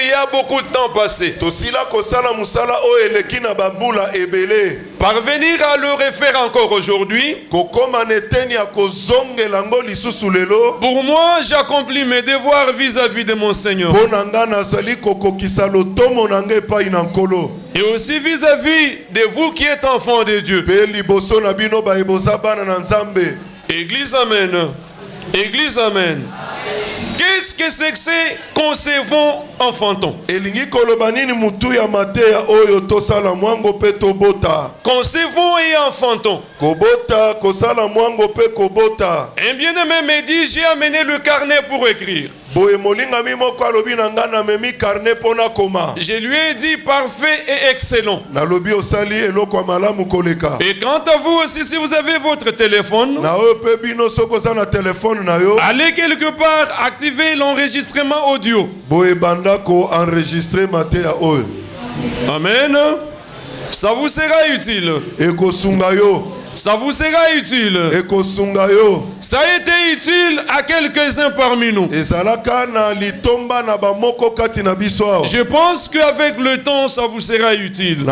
il y a beaucoup de temps passé. Parvenir à le refaire encore aujourd'hui, pour moi, j'accomplis mes devoirs vis-à-vis de mon Seigneur. Et aussi vis-à-vis de vous qui êtes enfants de Dieu. Église, amen. Église, amen. Qu'est-ce que c'est que c'est concevons enfantons? Concevons et enfantons. Un bien-aimé me dit, j'ai amené le carnet pour écrire. Je lui ai dit parfait et excellent. Et quant à vous aussi, si vous avez votre téléphone, allez quelque part, activez l'enregistrement audio. Amen. Ça vous sera utile. Ça vous sera utile. Ça a été utile à quelques-uns parmi nous. Je pense qu'avec le temps, ça vous sera utile.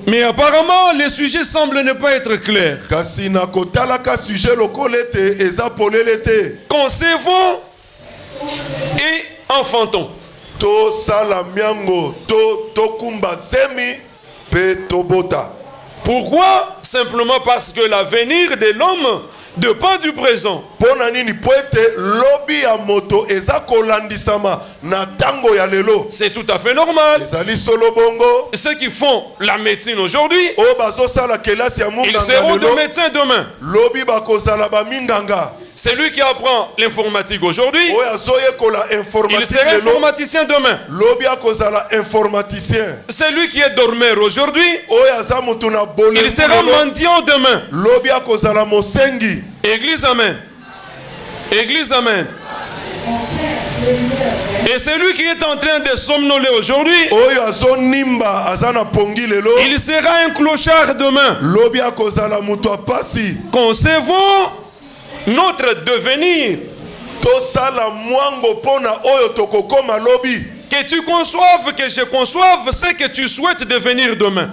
Mais apparemment, le sujet semble ne pas être clair. Concevons et enfantons. Pourquoi? Simplement parce que l'avenir de l'homme dépend du présent. C'est tout à fait normal. Ceux qui font la médecine aujourd'hui, ils seront des médecins demain. Celui qui apprend l'informatique aujourd'hui, il sera informaticien demain. Celui qui est dormeur aujourd'hui, il sera mendiant demain. Église, amen. Église, amen. Et celui qui est en train de somnoler aujourd'hui, il sera un clochard demain. Concevons notre devenir. Que tu conçoives, que je conçoive ce que tu souhaites devenir demain.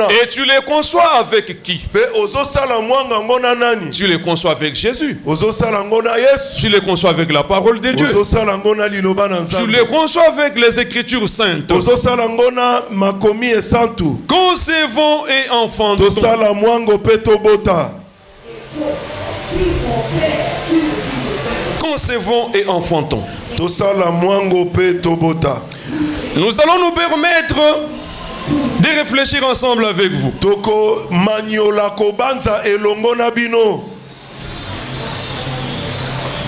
Et tu les conçois avec qui? Tu les conçois avec Jésus. Tu les conçois avec la parole de Dieu. Tu les conçois avec les Écritures saintes. Concevons et enfantons. Concevons et enfantons. Nous allons nous permettre de réfléchir ensemble avec vous.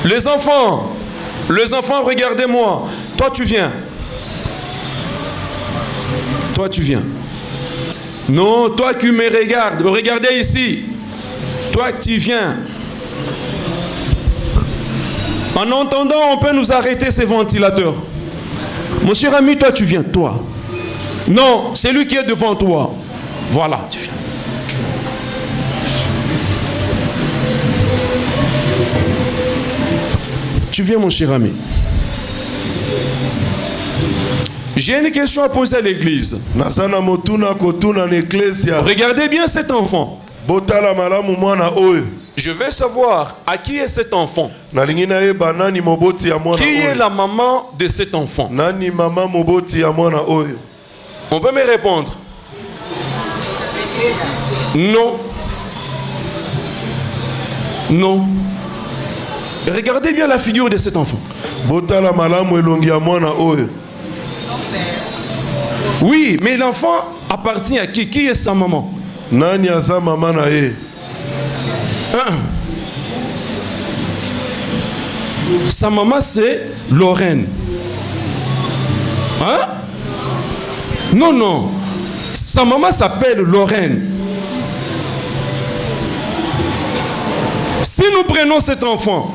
Les enfants, regardez-moi. Toi, tu viens. Toi, tu viens. Non, toi qui me regardes, regardez ici. Toi, tu viens. En entendant, on peut nous arrêter ces ventilateurs. Mon cher ami, toi, tu viens. Toi. Non, c'est lui qui est devant toi. Voilà, tu viens. Tu viens, mon cher ami. J'ai une question à poser à l'église. Regardez bien cet enfant. Je veux savoir à qui est cet enfant. Qui est la maman de cet enfant? On peut me répondre? Non. Non. Regardez bien la figure de cet enfant. Oui, mais l'enfant appartient à qui? Qui est sa maman? Sa maman, c'est Lorraine. Hein? Non, non. Sa maman s'appelle Lorraine. Si nous prenons cet enfant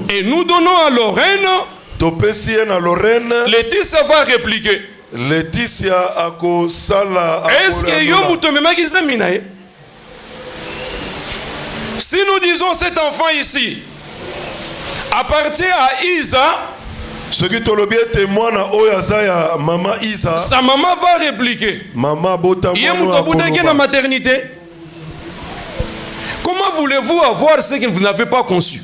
et nous donnons à Lorraine, Laetitia va répliquer. Est-ce que yo mutomema kizaminae? Si nous disons cet enfant ici appartient à Isa, Ce qui tolobi ete mwana oyo aza ya mama Isa. Sa maman va répliquer. Mama bota mwana na maternité. Comment voulez-vous avoir ce que vous n'avez pas conçu?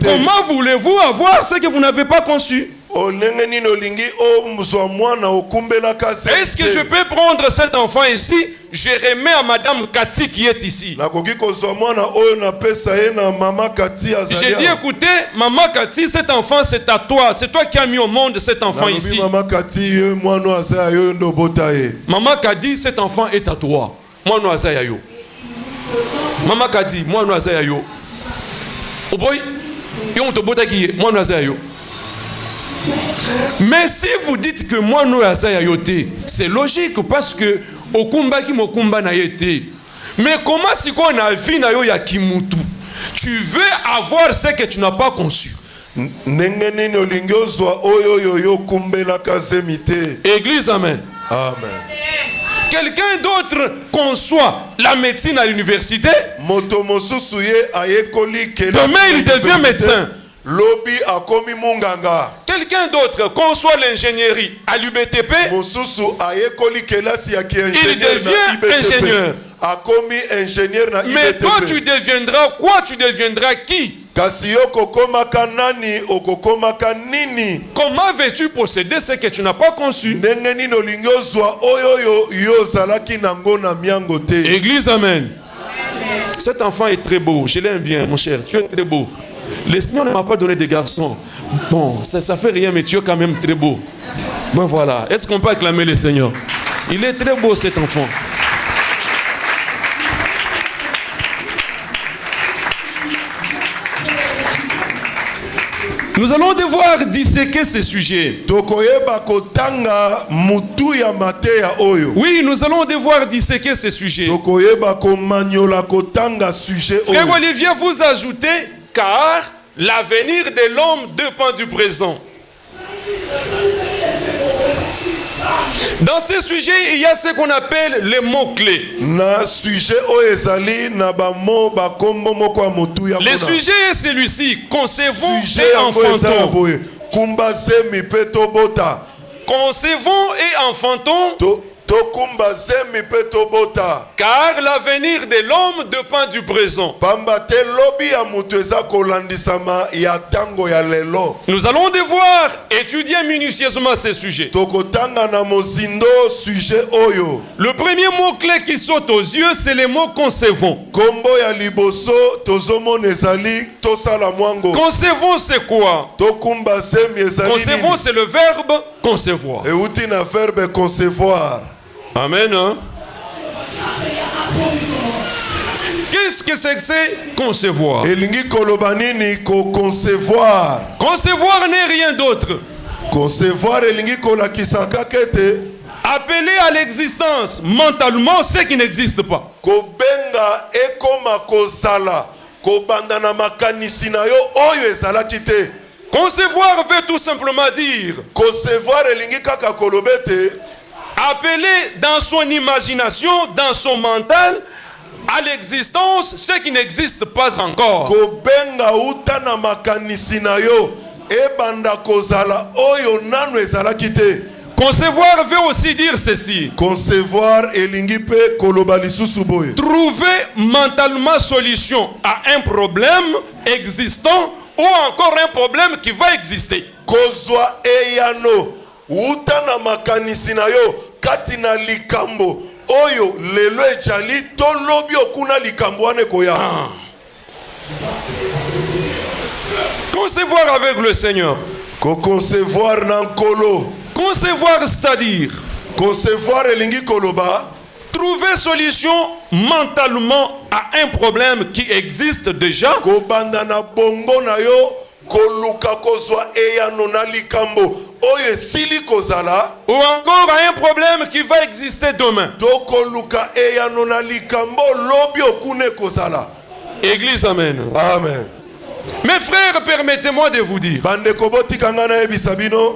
Comment voulez-vous avoir ce que vous n'avez pas conçu? Est-ce que je peux prendre cet enfant ici? Je remets à Madame Cathy qui est ici. J'ai dit, écoutez, Maman Cathy, cet enfant c'est à toi. C'est toi qui as mis au monde cet enfant ici. Maman Cathy, cet enfant est à toi. Moi, nous avons Maman Kadi, moi nous avons mais si vous dites que moi nous avons c'est logique parce que okumba ki mokumba na yete. Mais comment si on a vu na yo ya kimutu? Tu veux avoir ce que tu n'as pas conçu. Église, amen. Amen. Quelqu'un d'autre conçoit la médecine à l'université. Demain, il devient médecin. Quelqu'un d'autre conçoit l'ingénierie à l'UBTP. Il devient ingénieur. Mais toi, tu deviendras quoi? Tu deviendras qui? Comment veux-tu posséder ce que tu n'as pas conçu? Église, amen. Cet enfant est très beau. Je l'aime bien, mon cher. Tu es très beau. Le Seigneur ne m'a pas donné de garçon. Bon, ça fait rien, mais tu es quand même très beau. Bon, voilà. Est-ce qu'on peut acclamer le Seigneur? Il est très beau, cet enfant. Nous allons devoir disséquer ces sujets. Oui, nous allons devoir disséquer ces sujets. Frère Olivier, vous ajoutez, car l'avenir de l'homme dépend du présent. Dans ces sujets, il y a ce qu'on appelle les mots-clés. Le sujet est celui-ci. Concevons et enfantons. Concevons et enfantons. Car l'avenir de l'homme dépend du présent. Nous allons devoir étudier minutieusement ces sujets. Le premier mot-clé qui saute aux yeux, c'est le mot concevons. Concevons, c'est quoi? Concevons, c'est le verbe concevoir. Amen. Hein? Qu'est-ce que c'est concevoir? Concevoir n'est rien d'autre. Appeler à l'existence mentalement ce qui n'existe pas. Concevoir veut tout simplement dire appeler dans son imagination, dans son mental, à l'existence ce qui n'existe pas encore. Concevoir veut aussi dire ceci. Trouver mentalement solution à un problème existant ou encore un problème qui va exister. Katina likambo oyo lelo echali tolobi okuna likambo ane koya. Concevoir avec le Seigneur. Concevoir nankolo. Concevoir, c'est-à-dire concevoir elingi koloba. Trouver solution mentalement à un problème qui existe déjà. Kobandana bongo na yo koluka kozwa eyano na likambo. Ou encore un problème qui va exister demain. Église, amen. Amen. Mes frères, permettez-moi de vous dire,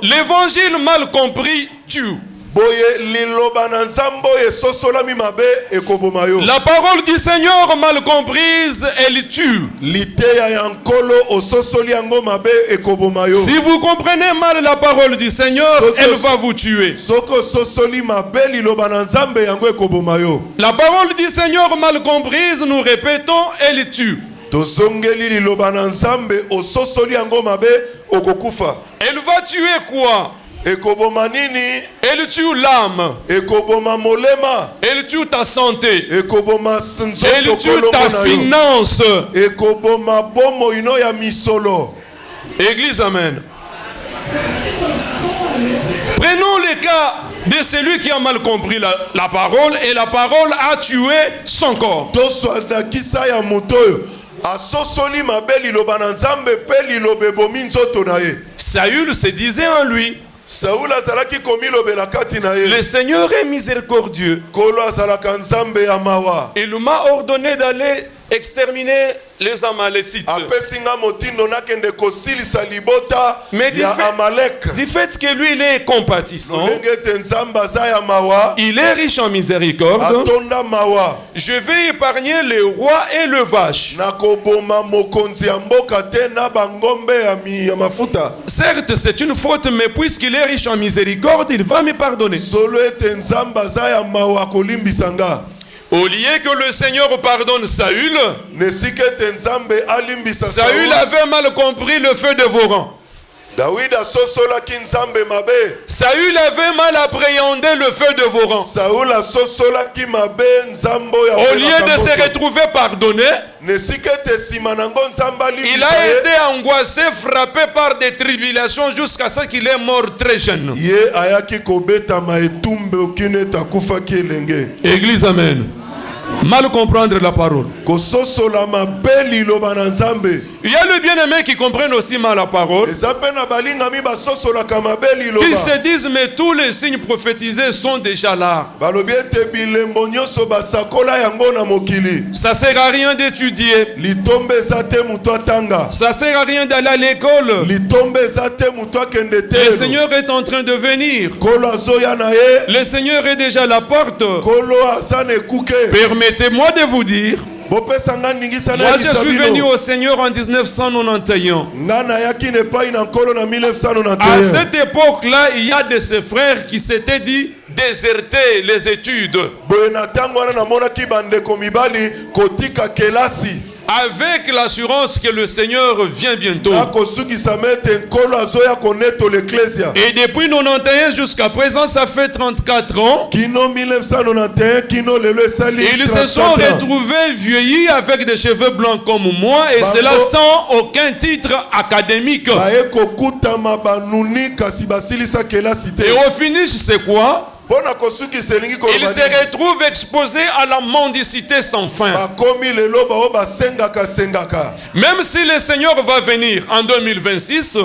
l'évangile mal compris tue. La parole du Seigneur mal comprise, elle tue. Si vous comprenez mal la parole du Seigneur, elle va vous tuer. La parole du Seigneur mal comprise, nous répétons, elle tue. Elle va tuer quoi? Elle tue l'âme. Elle tue ta santé. Elle tue ta finance. Église, amen. Prenons le cas de celui qui a mal compris la parole et la parole a tué son corps. Saül se disait en lui, le Seigneur est miséricordieux. Il m'a ordonné d'aller exterminer les Amalécites. Mais du fait que lui il est compatissant, il est riche en miséricorde, je vais épargner le roi et le vache. Certes, c'est une faute, mais puisqu'il est riche en miséricorde, il va me pardonner. Au lieu que le Seigneur pardonne Saül, Saül avait mal compris le feu dévorant. Saül avait mal appréhendé le feu dévorant. Au lieu de se retrouver pardonné, il a été angoissé, frappé par des tribulations jusqu'à ce qu'il est mort très jeune. Église, amen. Mal comprendre la parole. Il y a le bien-aimé qui comprennent aussi mal la parole. Qui se disent, mais tous les signes prophétisés sont déjà là. Ça sert à rien d'étudier. Ça sert à rien d'aller à l'école. Le Seigneur est en train de venir. Le Seigneur est déjà à la porte. Permettez-moi de vous dire, moi je suis venu au Seigneur en 1991. À cette époque-là, il y a de ses frères qui s'étaient dit déserter les études. Avec l'assurance que le Seigneur vient bientôt. Et depuis 91 jusqu'à présent, ça fait 34 ans. Ils se sont retrouvés vieillis avec des cheveux blancs comme moi, et cela sans aucun titre académique. Et au finish, c'est quoi? Il se retrouve exposé à la mendicité sans fin. Même si le Seigneur va venir en 2026,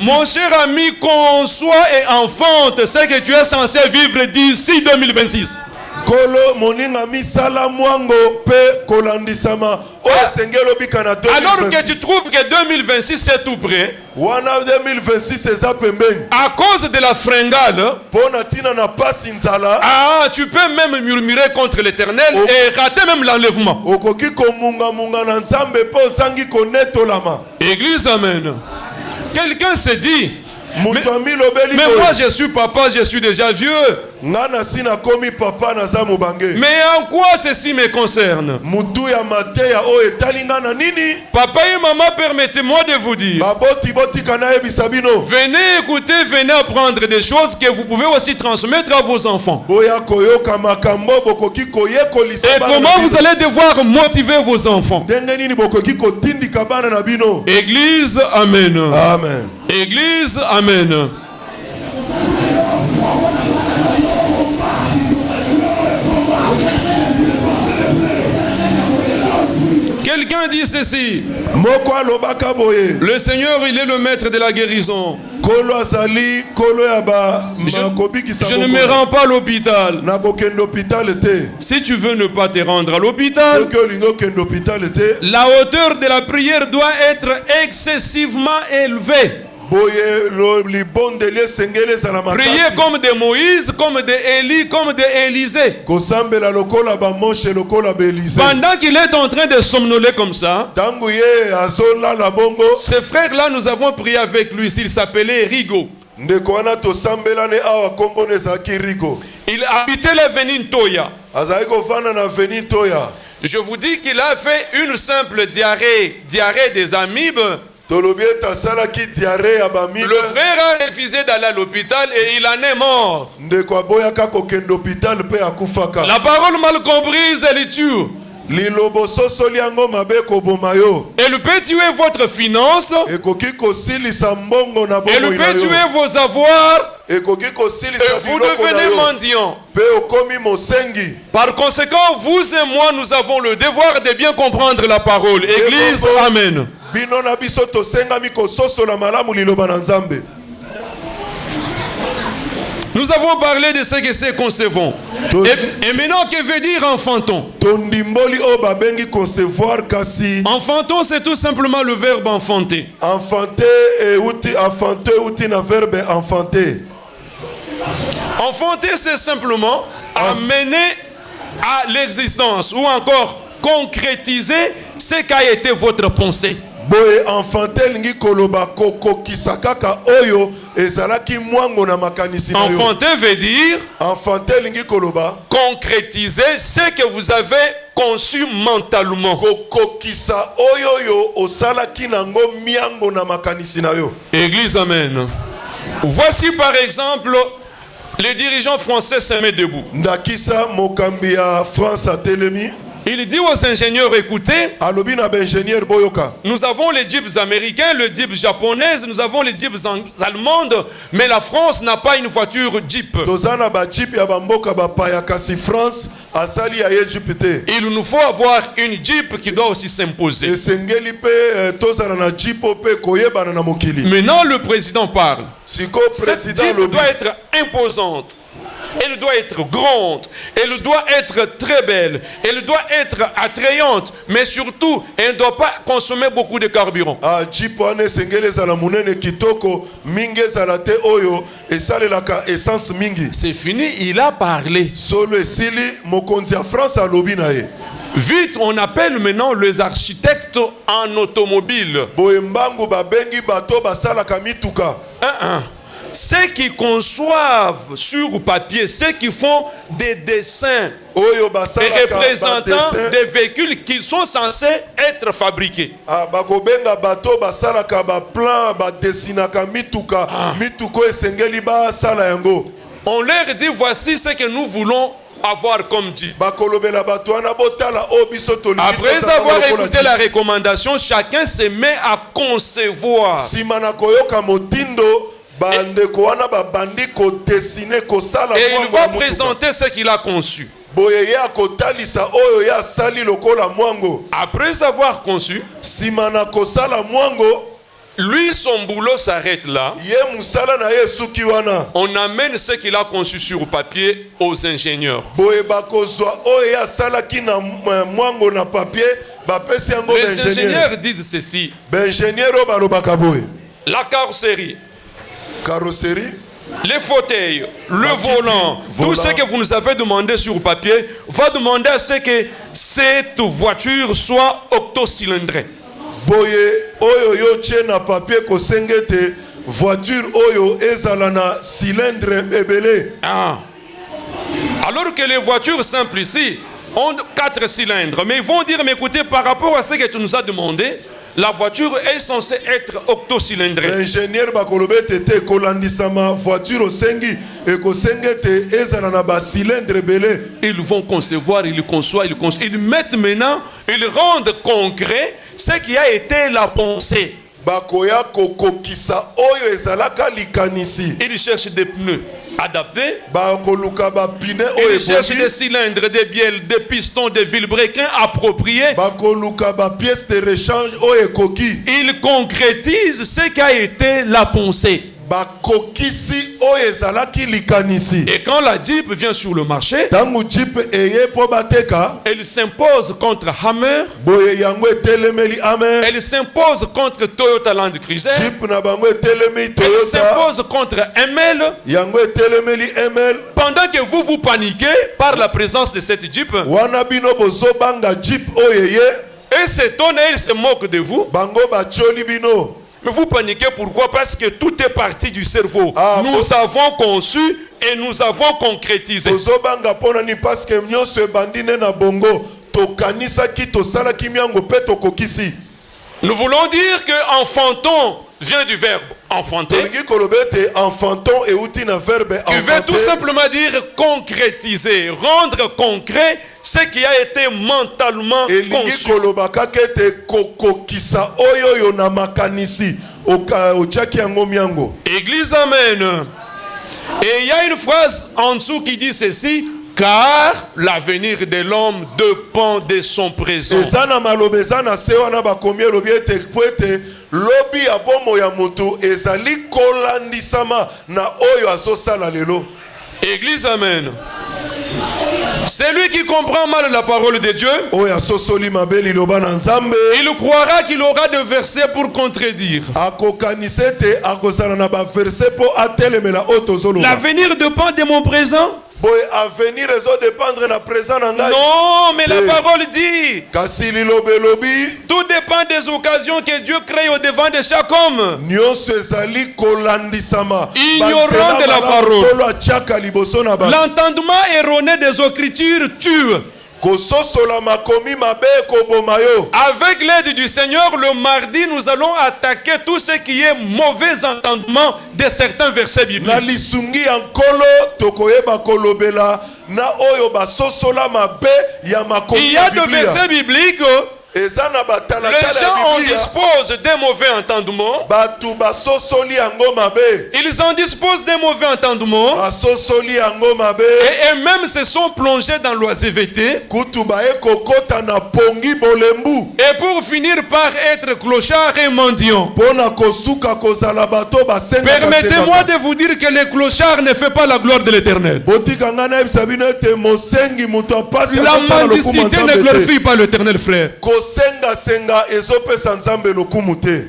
mon cher ami, conçois et enfante ce que tu es censé vivre d'ici 2026. Alors que tu trouves que 2026 c'est tout près, à cause de la fringale, tu peux même murmurer contre l'Éternel et rater même l'enlèvement. Église, amen. Quelqu'un se dit, mais moi je suis papa, je suis déjà vieux. Mais en quoi ceci me concerne? Papa et maman, permettez-moi de vous dire, venez écouter, venez apprendre des choses que vous pouvez aussi transmettre à vos enfants. Et comment vous allez devoir motiver vos enfants. Église, amen. Amen. Église, amen. Quelqu'un dit ceci. Le Seigneur, il est le maître de la guérison. Je ne me rends pas à l'hôpital. Si tu veux ne pas te rendre à l'hôpital, la hauteur de la prière doit être excessivement élevée. Priez comme de Moïse, comme de Élie, comme de Élisée. Pendant qu'il est en train de somnoler comme ça, ces frères-là, nous avons prié avec lui. Il s'appelait Rigo. Il habitait l'avenue Toya. Je vous dis qu'il a fait une simple diarrhée des amibes. Le frère a refusé d'aller à l'hôpital et il en est mort. La parole mal comprise, elle tue. Elle peut tuer votre finance. Elle peut tuer vos avoirs. Et vous devenez mendiant. Par conséquent, vous et moi, nous avons le devoir de bien comprendre la parole. Église, amen. Nous avons parlé de ce que c'est concevons. Et maintenant, que veut dire enfantons? Enfantons, c'est tout simplement le verbe enfanter. Enfanter, c'est simplement amener à l'existence ou encore concrétiser ce qu'a été votre pensée. Enfanter veut dire concrétiser ce que vous avez conçu mentalement. Église, amen. Voici par exemple les dirigeants français se mettent debout. Il dit aux ingénieurs, écoutez, nous avons les jeeps américains, les jeeps japonaises, nous avons les jeeps allemandes, mais la France n'a pas une voiture jeep. Il nous faut avoir une jeep qui doit aussi s'imposer. Maintenant, le président parle. Cette jeep doit être imposante. Elle doit être grande, elle doit être très belle, elle doit être attrayante, mais surtout, elle ne doit pas consommer beaucoup de carburant. C'est fini, il a parlé. Vite, on appelle maintenant les architectes en automobile. Ceux qui conçoivent sur papier, ceux qui font des dessins et représentant des véhicules qui sont censés être fabriqués. On leur dit voici ce que nous voulons avoir comme dit. Après avoir écouté la recommandation, chacun se met à concevoir. Et il va présenter ce qu'il a conçu. Après avoir conçu, lui, son boulot s'arrête là. On amène ce qu'il a conçu sur papier aux ingénieurs. Les ingénieurs disent ceci. La carrosserie, les fauteuils, le volant, tout ce que vous nous avez demandé sur papier, va demander à ce que cette voiture soit octocylindrée. Alors que les voitures simples ici ont 4 cylindres, mais ils vont dire, mais écoutez, par rapport à ce que tu nous as demandé, la voiture est censée être octocylindrée. L'ingénieur ils vont concevoir, ils conçoivent, ils mettent maintenant, ils rendent concret ce qui a été la pensée. Ils cherchent des pneus adaptés. Ils cherchent des cylindres, des bielles, des pistons, des vilebrequins appropriés. Ils concrétisent ce qui a été la pensée. bakokisi oyo ezalaki likanisi. Et quand la Jeep vient sur le marché, Tangu Jeep eye po bateka, elle s'impose contre Hammer, boye yango etelemeli Hammer. elle s'impose contre Toyota Land Cruiser, Jeep na bango etelemi elle Toyota, s'impose contre ML. yango etelemeli ML. Pendant que vous paniquez par la présence de cette Jeep, Wana bino bozobanga Jeep oyeye, et s'étonne et il se moque de vous. bango bacholi bino. Mais vous paniquez pourquoi? Parce que tout est parti du cerveau. Ah, nous avons conçu et nous avons concrétisé. Bozobanga pona ni parce que nyonso ebandine na bongo tokanisaki tosalaki miango pe tokokisi. Nous voulons dire que enfanton vient du verbe enfanter, Tolingi koloba ete enfanton euti na verbe qui veut tout enfanter. simplement dire concrétiser, rendre concret ce qui a été mentalement Elingi conçu. koloba kaka ete kokokisa oyo yo na makanisi otiaki yango miango. Église, amen. Et il y a une phrase en dessous qui dit ceci: car l'avenir de l'homme dépend de son présent. Eza na maloba eza na se wana bakomi elobi ete po ete lobi ya bomo ya moto ezali kolandisama na oyo azosala lelo. Église, amen. Celui qui comprend mal la parole de Dieu, Oyo asosoli mabe liloba na Nzambe, il croira qu'il aura des versets pour contredire. akokanisa ete akozala na baverse mpo atelemela oyo tozoloba. L'avenir dépend de mon présent. Boye avenir ezodépendre na présent na ngai. Non, mais la parole dit, Kasi liloba elobi tout dépend des occasions que Dieu crée au devant de chaque homme. nyonso ezali kolandisama. Ignorant de la parole. Tolo atiaka liboso na bato. L'entendement erroné des Écritures tue. Kososola makomi mabe koboma yo. Avec l'aide du Seigneur, le mardi, nous allons attaquer tout ce qui est mauvais entendement de certains versets Na bibliques. lisungi ya nkolo tokoyeba kolobela na oyo basosola mabe ya makomi Il y ya a des Biblia. versets bibliques, Eza na les batalatala gens ya en Biblia. disposent d'un mauvais entendement. Batu basosoli yango mabe. Ils en disposent d'un mauvais entendement. Basosoli yango mabe. Et eux-mêmes se sont plongés dans l'oisiveté. Kutu baye kokota na pongi bolembu. Et pour finir par être clochards et mendiants. Pona kosuka kozala bato basenga. Permettez-moi de vous dire que les clochards ne fait pas la gloire de l'Éternel. Botika ngana ebisa bino ete mosengi muto apasi La akosala lokumu mendicité ne Nzambe te. glorifie pas l'Éternel, frère. Kosenga senga ezopesa Nzambe lokumu te.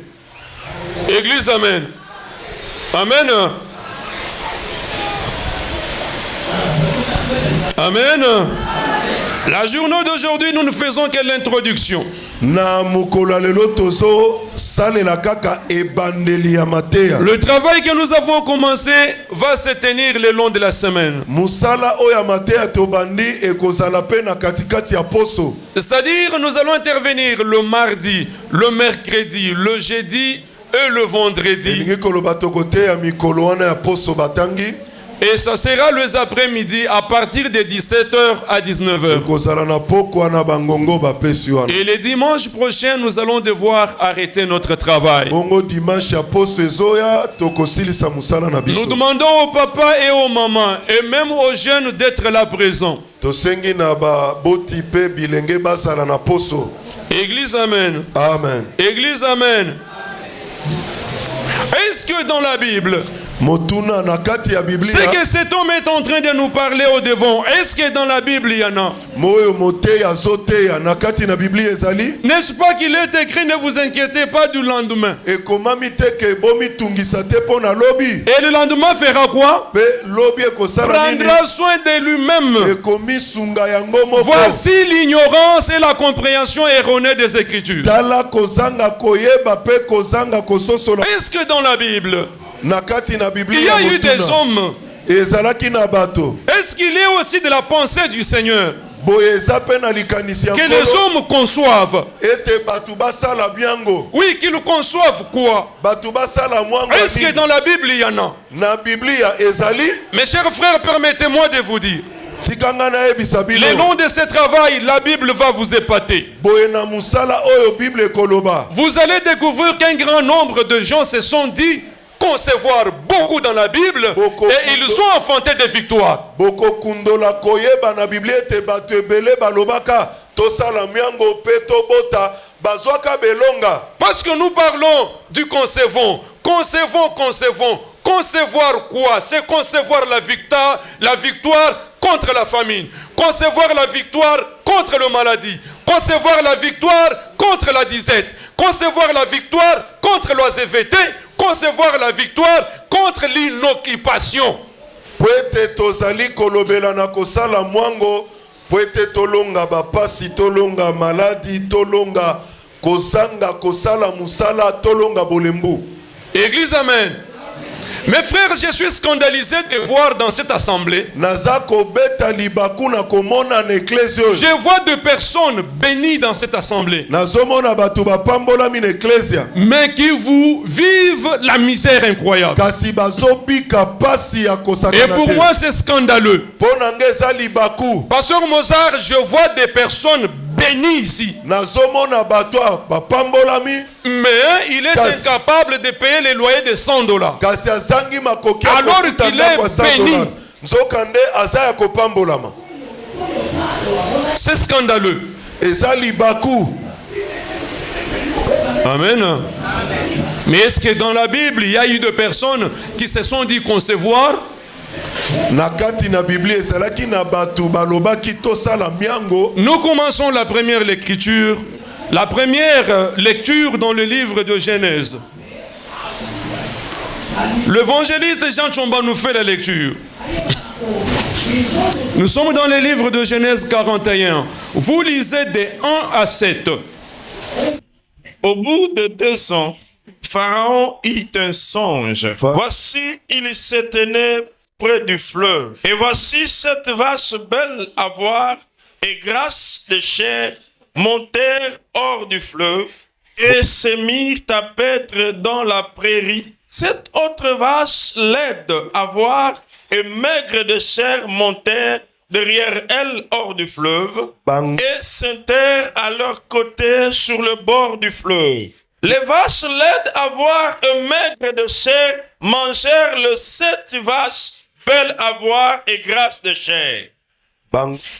Église, amen. Amen. Amen. La journée d'aujourd'hui, nous ne faisons que l'introduction. Na mukolo lelo tozo salela kaka ebandeli ya mateya. Le travail que nous avons commencé va se tenir le long de la semaine. Musala oya mateya tobandi ekozala pe na katikati ya poso. C'est-à-dire, nous allons intervenir le mardi, le mercredi, le jeudi et le vendredi. Elingi koloba tokote ya mikolo wana ya poso batangi. Et ça sera les après-midi à partir de 17h à 19h. Ekozala na poko wana bangongo bapesi wana. Et le dimanche prochain, nous allons devoir arrêter notre travail. Bongo dimanche ya poso ezoya tokosilisa musala na biso. Nous demandons aux papas et aux mamans et même aux jeunes d'être là présents. Tosengi na ba boti pe bilenge basala na poso. Église, amen. Amen. Église, amen. Est-ce que dans la Bible, Motuna na kati ya ce Biblia que cet homme est en train de nous parler au devant, est-ce que dans la Bible il y en a? moyo moteya zoteya na kati na Biblia ezali N'est-ce pas qu'il est écrit, ne vous inquiétez pas du lendemain? ekomami te ke bomi tungisa te po na lobi Et le lendemain fera quoi? pe lobi ekosala nini Prendra soin de lui-même. ekomi sunga yango moko. Voici l'ignorance et la compréhension erronée des Écritures. Tala kozanga koyeba pe kozanga kososola Est-ce que dans la Bible, na kati na il Biblia y a eu des motuna hommes? ezalaki na bato Est-ce qu'il est aussi de la pensée du Seigneur boye eza pe na likanisi ya que les nkolo hommes conçoivent? ete bato basala biango Oui, qu'ils conçoivent quoi? bato basala mwango ya Est-ce que nini? dans la Bible il y en a? na Biblia ezali Mes chers frères, permettez-moi de vous dire, tikanga nayebisa le bino long de ce travail, la Bible va vous épater. boye na musala oyo Bible ekoloba Vous allez découvrir qu'un grand nombre de gens se sont dit concevoir beaucoup dans la Bible Beaucoup. et ils ont enfanté des victoires. bokokundola koyeba na Biblia ete bato ebele balobaka tosala miango pe tobota bazwaka belonga Parce que nous parlons du concevons, concevons, concevons, concevoir quoi? C'est concevoir la victoire contre la famine, concevoir la victoire contre la maladie, concevoir la victoire contre la disette, concevoir la victoire contre l'OACVT, concevoir la victoire contre l'inoccupation. Poete tozali kolobela na kosala mwango, poete tolonga bapasi, tolonga maladi, tolonga kozanga kosala musala, tolonga bolembu. Église, amen. Mes frères, je suis scandalisé de voir dans cette assemblée. Je vois deux personnes bénies dans cette assemblée, mais qui vous vivent la misère incroyable. Et pour moi, c'est scandaleux. Pasteur Mozart, je vois des personnes bénies ici, mais il est incapable de payer les loyers de $100 alors qu'il est béni. C'est scandaleux. Amen. Mais est-ce que dans la Bible il y a eu des personnes qui se sont dit concevoir? Nous commençons la première lecture. La première lecture dans le livre de Genèse. L'évangéliste Jean Tchomba nous fait la lecture. Nous sommes dans le livre de Genèse 41. Vous lisez des 1 à 7. Au bout de 2 ans, Pharaon eut un songe. Voici, il se tenait près du fleuve. Et voici 7 vaches belles à voir et grasses de chair montèrent hors du fleuve et se mirent à paître dans la prairie. 7 autres vaches laides à voir et maigres de chair montèrent derrière elles hors du fleuve et s'interrent à leur côté sur le bord du fleuve. Les vaches laides à voir et maigres de chair mangèrent les 7 vaches belles à voir et grasses de chair.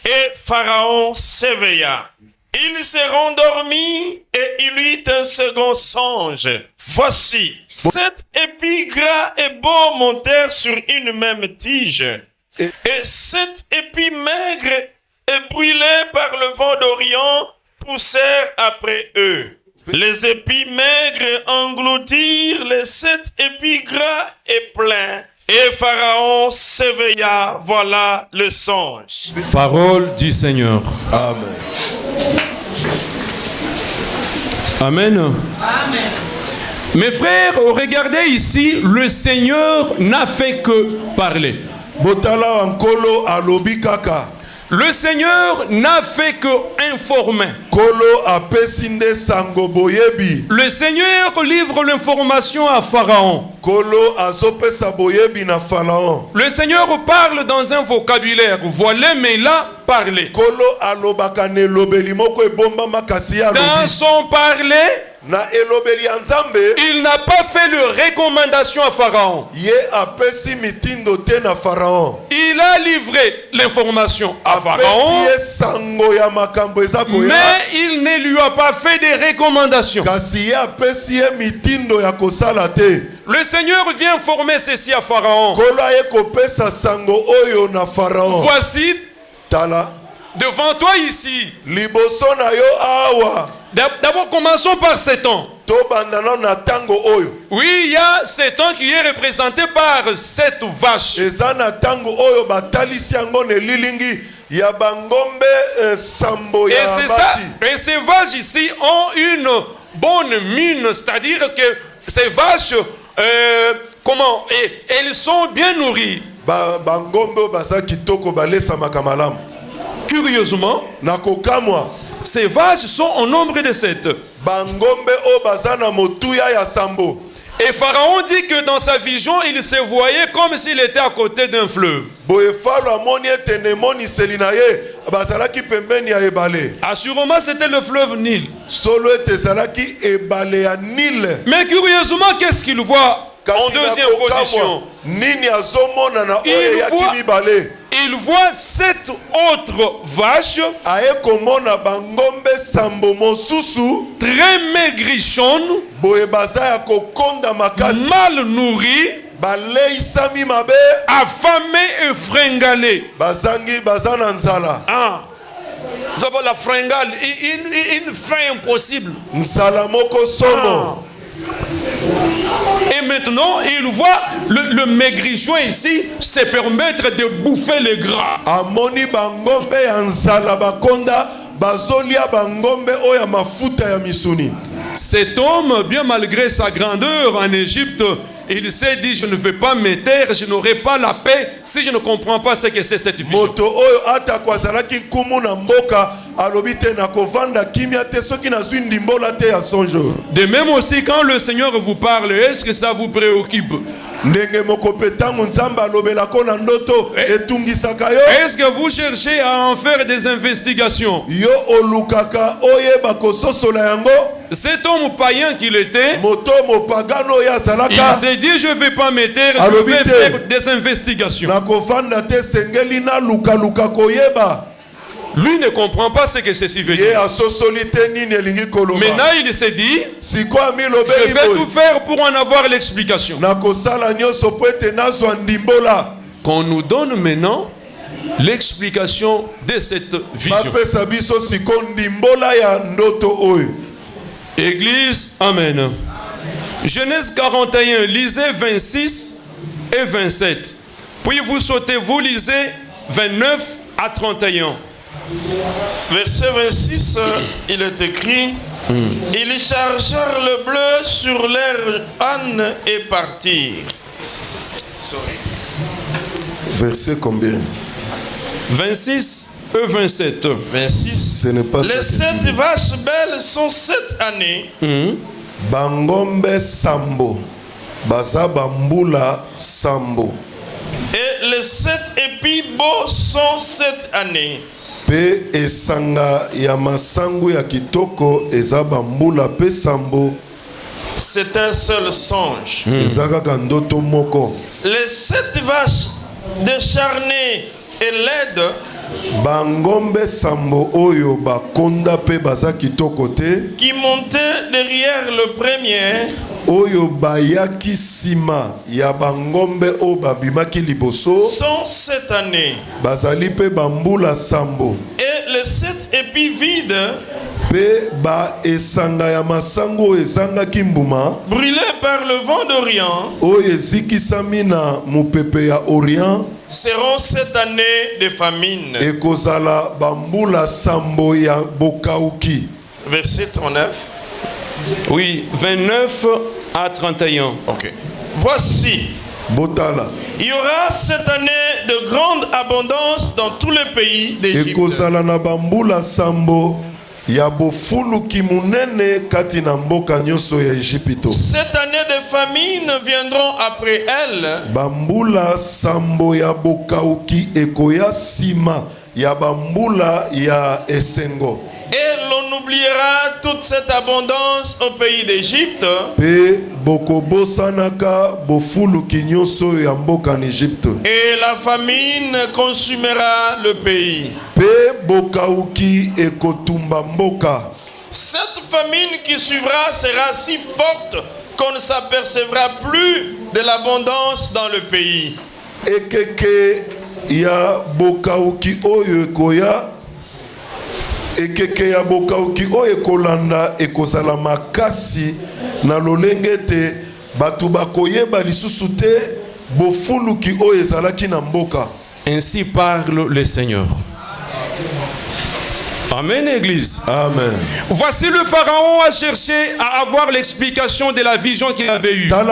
Et Pharaon s'éveilla. Il se rendormit et il eut un second songe. Voici, 7 épis gras et beaux montèrent sur une même tige. Et 7 épis maigres et brûlés par le vent d'Orient poussèrent après eux. Les épis maigres engloutirent les 7 épis gras et pleins. Et Pharaon s'éveilla. Voilà le songe. Parole du Seigneur. Amen. Amen. Amen. Mes frères, regardez ici, le Seigneur n'a fait que parler. Le Seigneur n'a fait que informer. Le Seigneur livre l'information à Pharaon. Le Seigneur parle dans un vocabulaire. Voilà, mais là, parler. Dans son parler, il n'a pas fait de recommandation à Pharaon. Il a livré l'information à Pharaon, mais il ne lui a pas fait de recommandations. Le Seigneur vient informer ceci à Pharaon. Voici, devant toi ici. D'abord, commençons par Satan. Oui, il y a Satan qui est représenté par 7 vaches. Et c'est ça. Et ces vaches ici ont une bonne mine, c'est-à-dire que ces vaches, elles sont bien nourries. Curieusement, ces vaches sont au nombre de 7. Et Pharaon dit que dans sa vision, il se voyait comme s'il était à côté d'un fleuve. Assurément, c'était le fleuve Nil. Mais curieusement, qu'est-ce qu'il voit en deuxième position? Il voit 7 autres vaches très maigrichonnes, mal nourries, baleisami mabe, affamés et fringalés. bazangi bazana nzala. Ah, vous savez la fringale, une faim impossible. Nzala moko somo. Et maintenant, il voit le maigrichon ici se permettre de bouffer le gras. Amoni bangombe ya nzala bakonda, bazolia bangombe oya mafuta ya misuni. Cet homme, bien malgré sa grandeur en Égypte, il s'est dit, je ne vais pas me taire, je n'aurai pas la paix si je ne comprends pas ce que c'est cette vision. Moto oyo ata kwazalaki kumu na mboka alobite na kovanda kimia te soki na zwi ndimbola te ya songe. De même aussi, quand le Seigneur vous parle, est-ce que ça vous préoccupe? Ndenge moko petango nzamba alobelako na ndoto etungisaka yo. Est-ce que vous cherchez à en faire des investigations? Yo olukaka oyeba kososola yango. Cet homme païen qu'il était, Moto mopagano ya il zalaka. s'est dit, je ne vais pas me taire, je vais faire des investigations. Na kovanda te sengeli na luka luka koyeba. Lui ne comprend pas ce que ceci veut Ye dire. asosoli te nini elingi koloba. Maintenant, il s'est dit, Sikoa mi je lobeli vais boy. tout faire pour en avoir l'explication. Na kosala nyonso po ete nazwa ndimbola. Qu'on nous donne maintenant l'explication de cette vision. Bapesa biso siko ndimbola ya ndoto oyo. Église, amen. Genèse 41, lisez 26 et 27. Puis vous sautez, vous lisez 29 à 31. Verset 26, il est écrit, ils chargèrent le bleu sur leur âne et partirent. Verset combien? 26 et 27. 26. Ce n'est pas Les ça. 7 vaches belles sont 7 années. Bangombe sambo. Baza bambula sambo. Et les 7 épis beaux sont 7 années. Pe esanga ya masangu ya kitoko eza bambula pe sambo. C'est un seul songe. Eza kaka ndoto moko. Les 7 vaches décharnées et laides Bangombe sambo oyo bakonda pe baza kitoko te. qui montaient derrière le premier Oyo bayaki sima ya bangombe o babimaki liboso. sont 7 années. Bazali pe bambula sambo. Et les 7 épis vides Pe ba esanga ya masango ezanga kimbuma. brûlés par le vent d'Orient Oyo ezikisami na mupepe ya Orient. seront 7 années de famine. Ekozala bambula sambo ya bokauki. Verset 39. Oui, 29 à 31. Ok. Voici, Botala. il y aura 7 années de grande abondance dans tous les pays d'Égypte. Ekozala na bambula sambo ya bofuluki munene kati na mboka nyonso ya Ejipito. 7 années de famine viendront après elles. Bambula sambo ya bokauki ekoya sima ya bambula ya esengo. Et l'on oubliera toute cette abondance au pays d'Égypte. Pe bokobosanaka bofuluki nyonso ya mboka na Egypte. Et la famine consumera le pays. Pe bokauki ekotumba mboka. Cette famine qui suivra sera si forte qu'on ne s'apercevra plus de l'abondance dans le pays. Ekeke ya bokauki oyo ekoya. Ekeke ya bokauki oyo ekolanda ekozala makasi na lolenge te batu bakoyeba lisusu te bofuluki oyo ezalaki na mboka. Ainsi parle le Seigneur. Amen, Église. Amen. Voici le Pharaon a cherché à avoir l'explication de la vision qu'il avait eue. On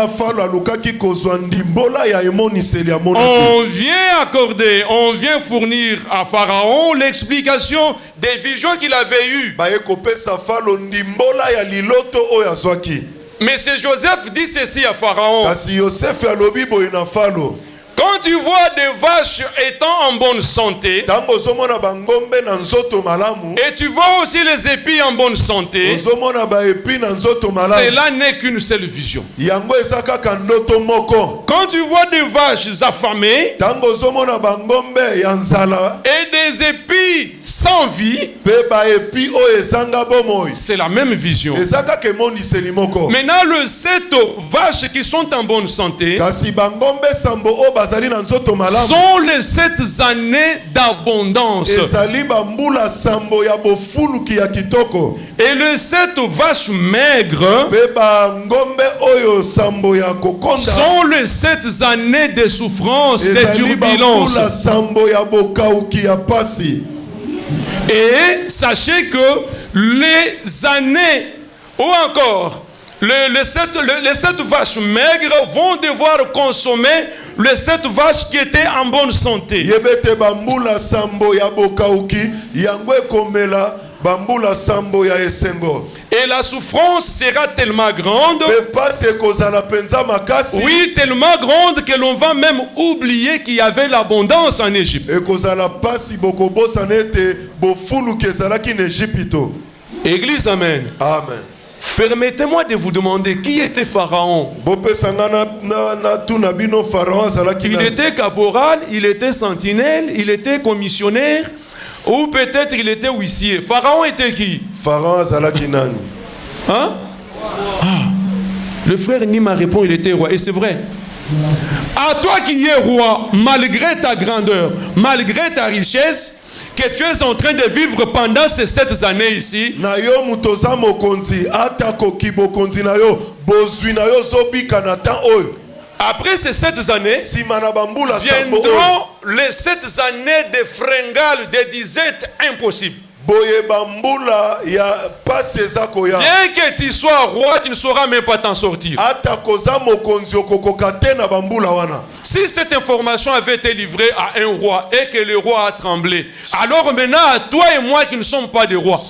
vient accorder, on vient fournir à Pharaon l'explication des visions qu'il avait eues. Mais c'est Joseph dit ceci à Pharaon. Quand tu vois des vaches étant en bonne santé, et tu vois aussi les épis en bonne santé, cela n'est qu'une seule vision. Quand tu vois des vaches affamées et des des épis sans vie, c'est la même vision. Maintenant, les 7 vaches qui sont en bonne santé sont les 7 années d'abondance. Et les 7 vaches maigres sont les 7 années de souffrance, de turbulence. Et sachez que les années, ou encore les 7 vaches maigres vont devoir consommer les 7 vaches qui étaient en bonne santé. Et la souffrance sera tellement grande, oui, tellement grande que l'on va même oublier qu'il y avait l'abondance en Égypte. Église, amen. Amen. Permettez-moi de vous demander qui était Pharaon. Il était caporal, il était sentinelle, il était commissionnaire, ou peut-être il était huissier. Pharaon était qui? Pharaon Zalaki nani? Hein? Ah. Le frère Nima répond, il était roi. Et c'est vrai. À toi qui es roi, malgré ta grandeur, malgré ta richesse, que tu es en train de vivre pendant ces 7 années ici, après ces 7 années, viendront les 7 années de fringales, de disette impossibles. Bien que tu sois roi, tu ne sauras même pas t'en sortir. Si cette information avait été livrée à un roi et que le roi a tremblé, alors maintenant à toi et moi qui ne sommes pas des rois,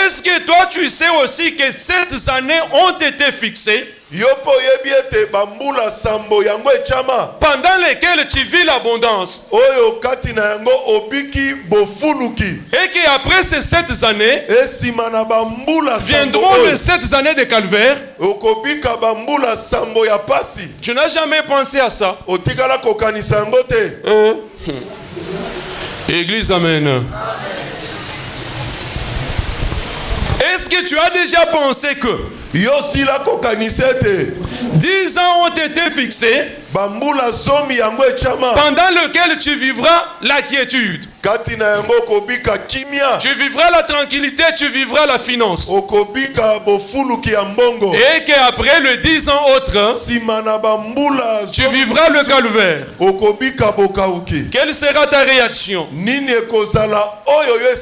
est-ce que toi tu sais aussi que 7 années ont été fixées pendant lesquelles tu vis l'abondance, et qu'après ces 7 années viendront les 7 années de calvaire? Tu n'as jamais pensé à ça? Église, amen. Est-ce que tu as déjà pensé que 10 ans ont été fixés pendant lequel tu vivras la quiétude, tu vivras la tranquillité, tu vivras la finance, et qu'après les 10 ans autres tu vivras le calvaire. Quelle sera ta réaction?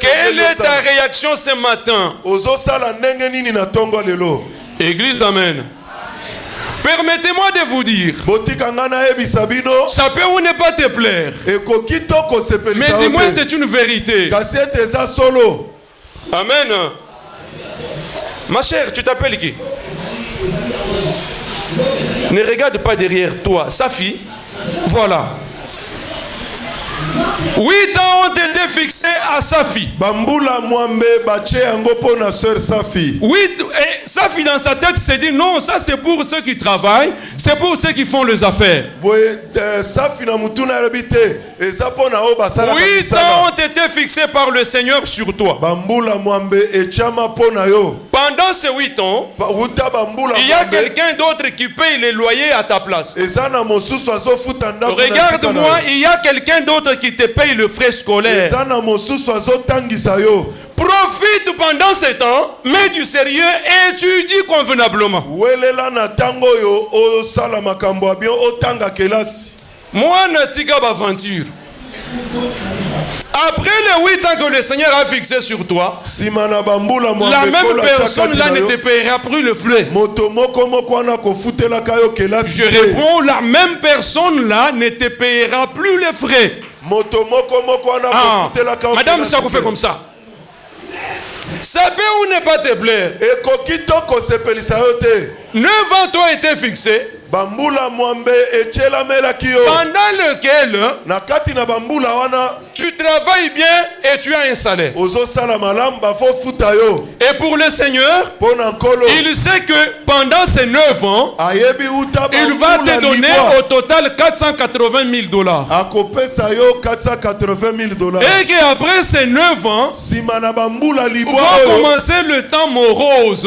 Quelle est ta réaction ce matin? Église, amen. Permettez-moi de vous dire, ça peut ou ne pas te plaire, mais dis-moi, c'est une vérité. Amen. Ma chère, tu t'appelles qui? Ne regarde pas derrière toi. Safi, voilà. 8 ans ont été fixés à Safi. Et Safi dans sa tête s'est dit non, ça c'est pour ceux qui travaillent, c'est pour ceux qui font les affaires. 8 ans ont été fixés par le Seigneur sur toi. Pendant ces 8 ans, il y a quelqu'un d'autre qui paye les loyers à ta place. Regarde-moi, il y a quelqu'un d'autre qui te paye le frais scolaire. Profite pendant ce temps, mets du sérieux et étudie convenablement. Moi, Natika Baventure. Après les 8 ans que le Seigneur a fixé sur toi, la même personne là ne te paiera plus le frais. Je réponds, la même personne là ne te paiera plus les frais. Madame, ça vous fait comme ça. Ça peut ou ne pas te plaire. 9 ans t'ont été fixés, pendant lequel tu Tu travailles bien et tu as un salaire. Et pour le Seigneur, il sait que pendant ces 9 ans, il va te donner au total $480 000. Et qu'après ces 9 ans, va commencer le temps morose.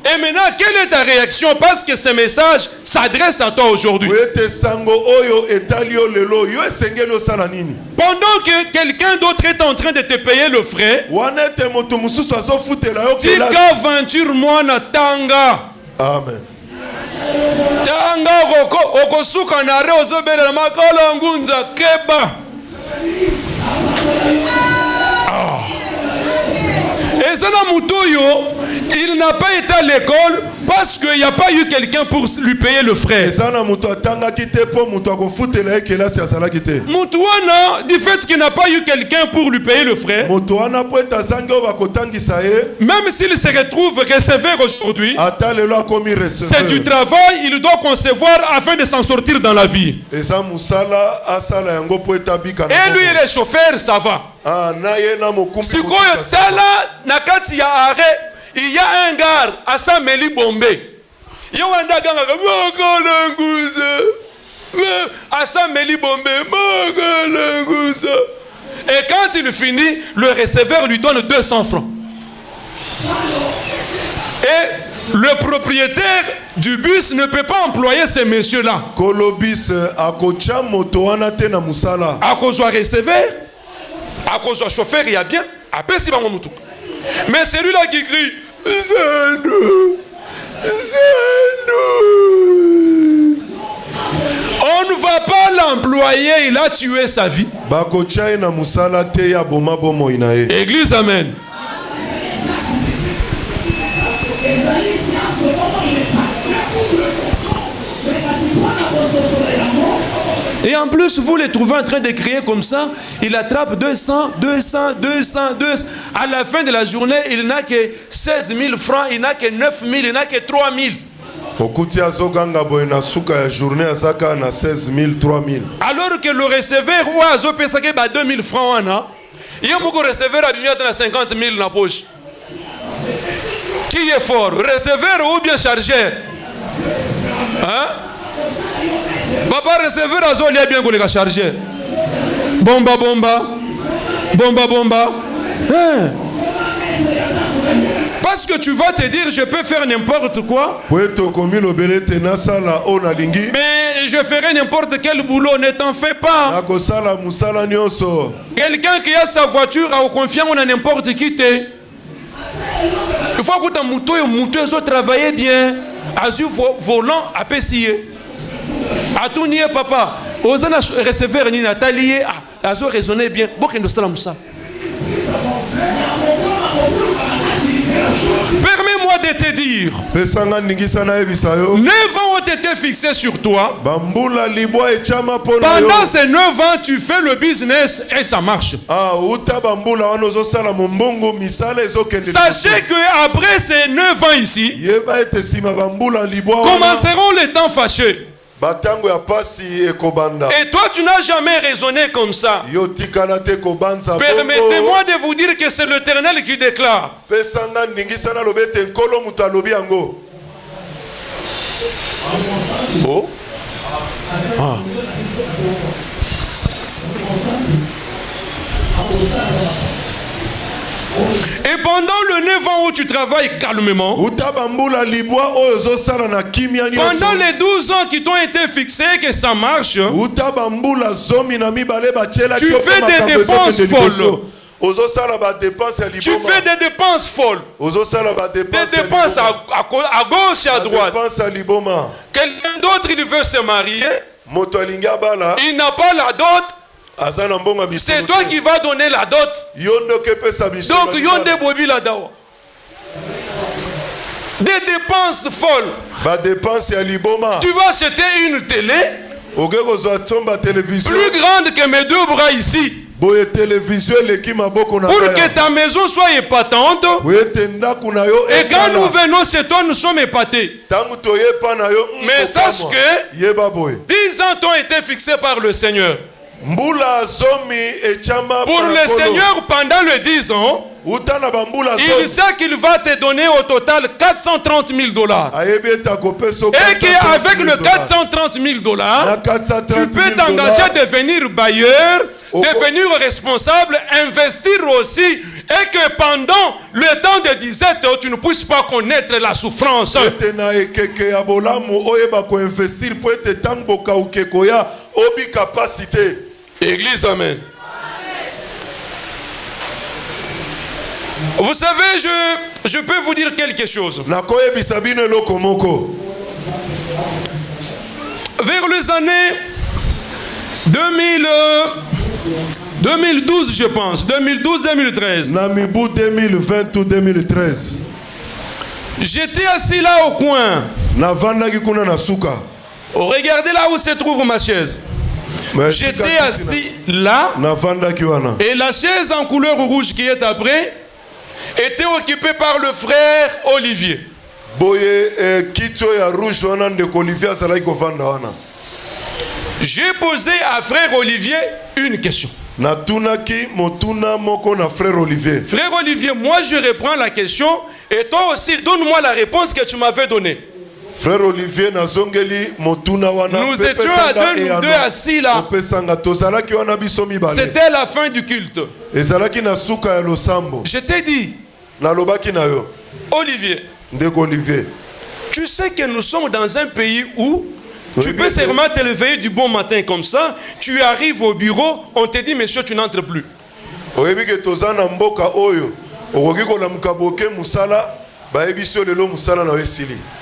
Et maintenant, quelle est ta réaction? Parce que ce message s'adresse à toi aujourd'hui. Pendant que quelqu'un d'autre est en train de te payer le frais, tika aventure-moi na tanga. Amen. Tanga okosuka na re ozobela makala ngunza keba. Et ça na mutoyo, il n'a pas été à l'école parce qu'il n'y a pas eu quelqu'un pour lui payer le frais. Moutouana, du fait qu'il n'a pas eu quelqu'un pour lui payer le frais, même s'il se retrouve receveur aujourd'hui, c'est du travail, il doit concevoir afin de s'en sortir dans la vie. Et lui, il est chauffeur, ça va. Il y a un gars à Sameli Bombay. Il y a un gars à Sameli Bombay. Et quand il finit, le receveur lui donne 200 francs. Et le propriétaire du bus ne peut pas employer ces messieurs-là. À cause de receveur, à cause de chauffeur, il y a bien. Après, c'est mais celui-là qui crie Zendo, Zendo. On ne va pas l'employer, il a tué sa vie. Église, amen. Et en plus, vous les trouvez en train de crier comme ça. Il attrape 200. À la fin de la journée, il n'a que 16 000 francs, il n'a que 9 000, il n'a que 3 000. Alors que le receveur, il a 2 000 francs. Il y a beaucoup de receveurs à 50 000 dans la poche. Qui est fort, receveur ou bien chargeur? Hein? Papa receveur a zoli bien qu'on les chargé. Bomba. Hein? Parce que tu vas te dire je peux faire n'importe quoi. Mais je ferai n'importe quel boulot, ne t'en fais pas. Quelqu'un qui a sa voiture a confiance en n'importe qui t'es. Il faut que tu mouton travailler bien. Azur volant à pessier. A tout nier papa. Osana recevoir ni Nathalie a raisonné bien. Bokendo salam ça. Permets-moi de te dire. 9 ans ont été fixés sur toi. Pendant ces 9 ans, tu fais le business et ça marche. Sachez qu'après ces 9 ans ici, commenceront les temps fâchés. Et toi, tu n'as jamais raisonné comme ça. Permettez-moi de vous dire que c'est l'Éternel qui déclare. Oh. Ah. Et pendant le 9 ans où tu travailles calmement, pendant les 12 ans qui t'ont été fixés, que ça marche, tu fais des dépenses folles. Tu fais des dépenses folles. Des dépenses à gauche et à droite. Quelqu'un d'autre, il veut se marier. Il n'a pas la dot. C'est toi qui vas donner la dot. Donc, yonde bobi la dawa. Des dépenses folles. Tu vas acheter une télé plus grande que mes 2 bras ici. Pour que ta maison soit épatante. Et quand nous venons chez toi, nous sommes épatés. Mais sache que 10 10 ans t'ont été fixés par le Seigneur. Pour le Seigneur, pendant les 10 ans, il sait qu'il va te donner au total 430 000 $. Et qu'avec le 430 000 $, tu peux t'engager à devenir bailleur, devenir responsable, investir aussi, et que pendant le temps de 17 ans, tu ne puisses pas connaître la souffrance. Église, amen. Vous savez, je peux vous dire quelque chose. Vers les années 2012, je pense, 2012-2013. 2020 ou 2013. J'étais assis là au coin. Regardez là où se trouve ma chaise. J'étais assis là. Et la chaise en couleur rouge qui est après était occupée par le frère Olivier. J'ai posé à frère Olivier une question. Frère Olivier, moi je reprends la question et toi aussi donne-moi la réponse que tu m'avais donnée. Frère Olivier, nous étions à nous deux assis là. C'était la fin du culte. Je t'ai dit, Olivier, tu sais que nous sommes dans un pays où tu peux seulement te lever du bon matin comme ça, tu arrives au bureau, on te dit monsieur tu n'entres plus.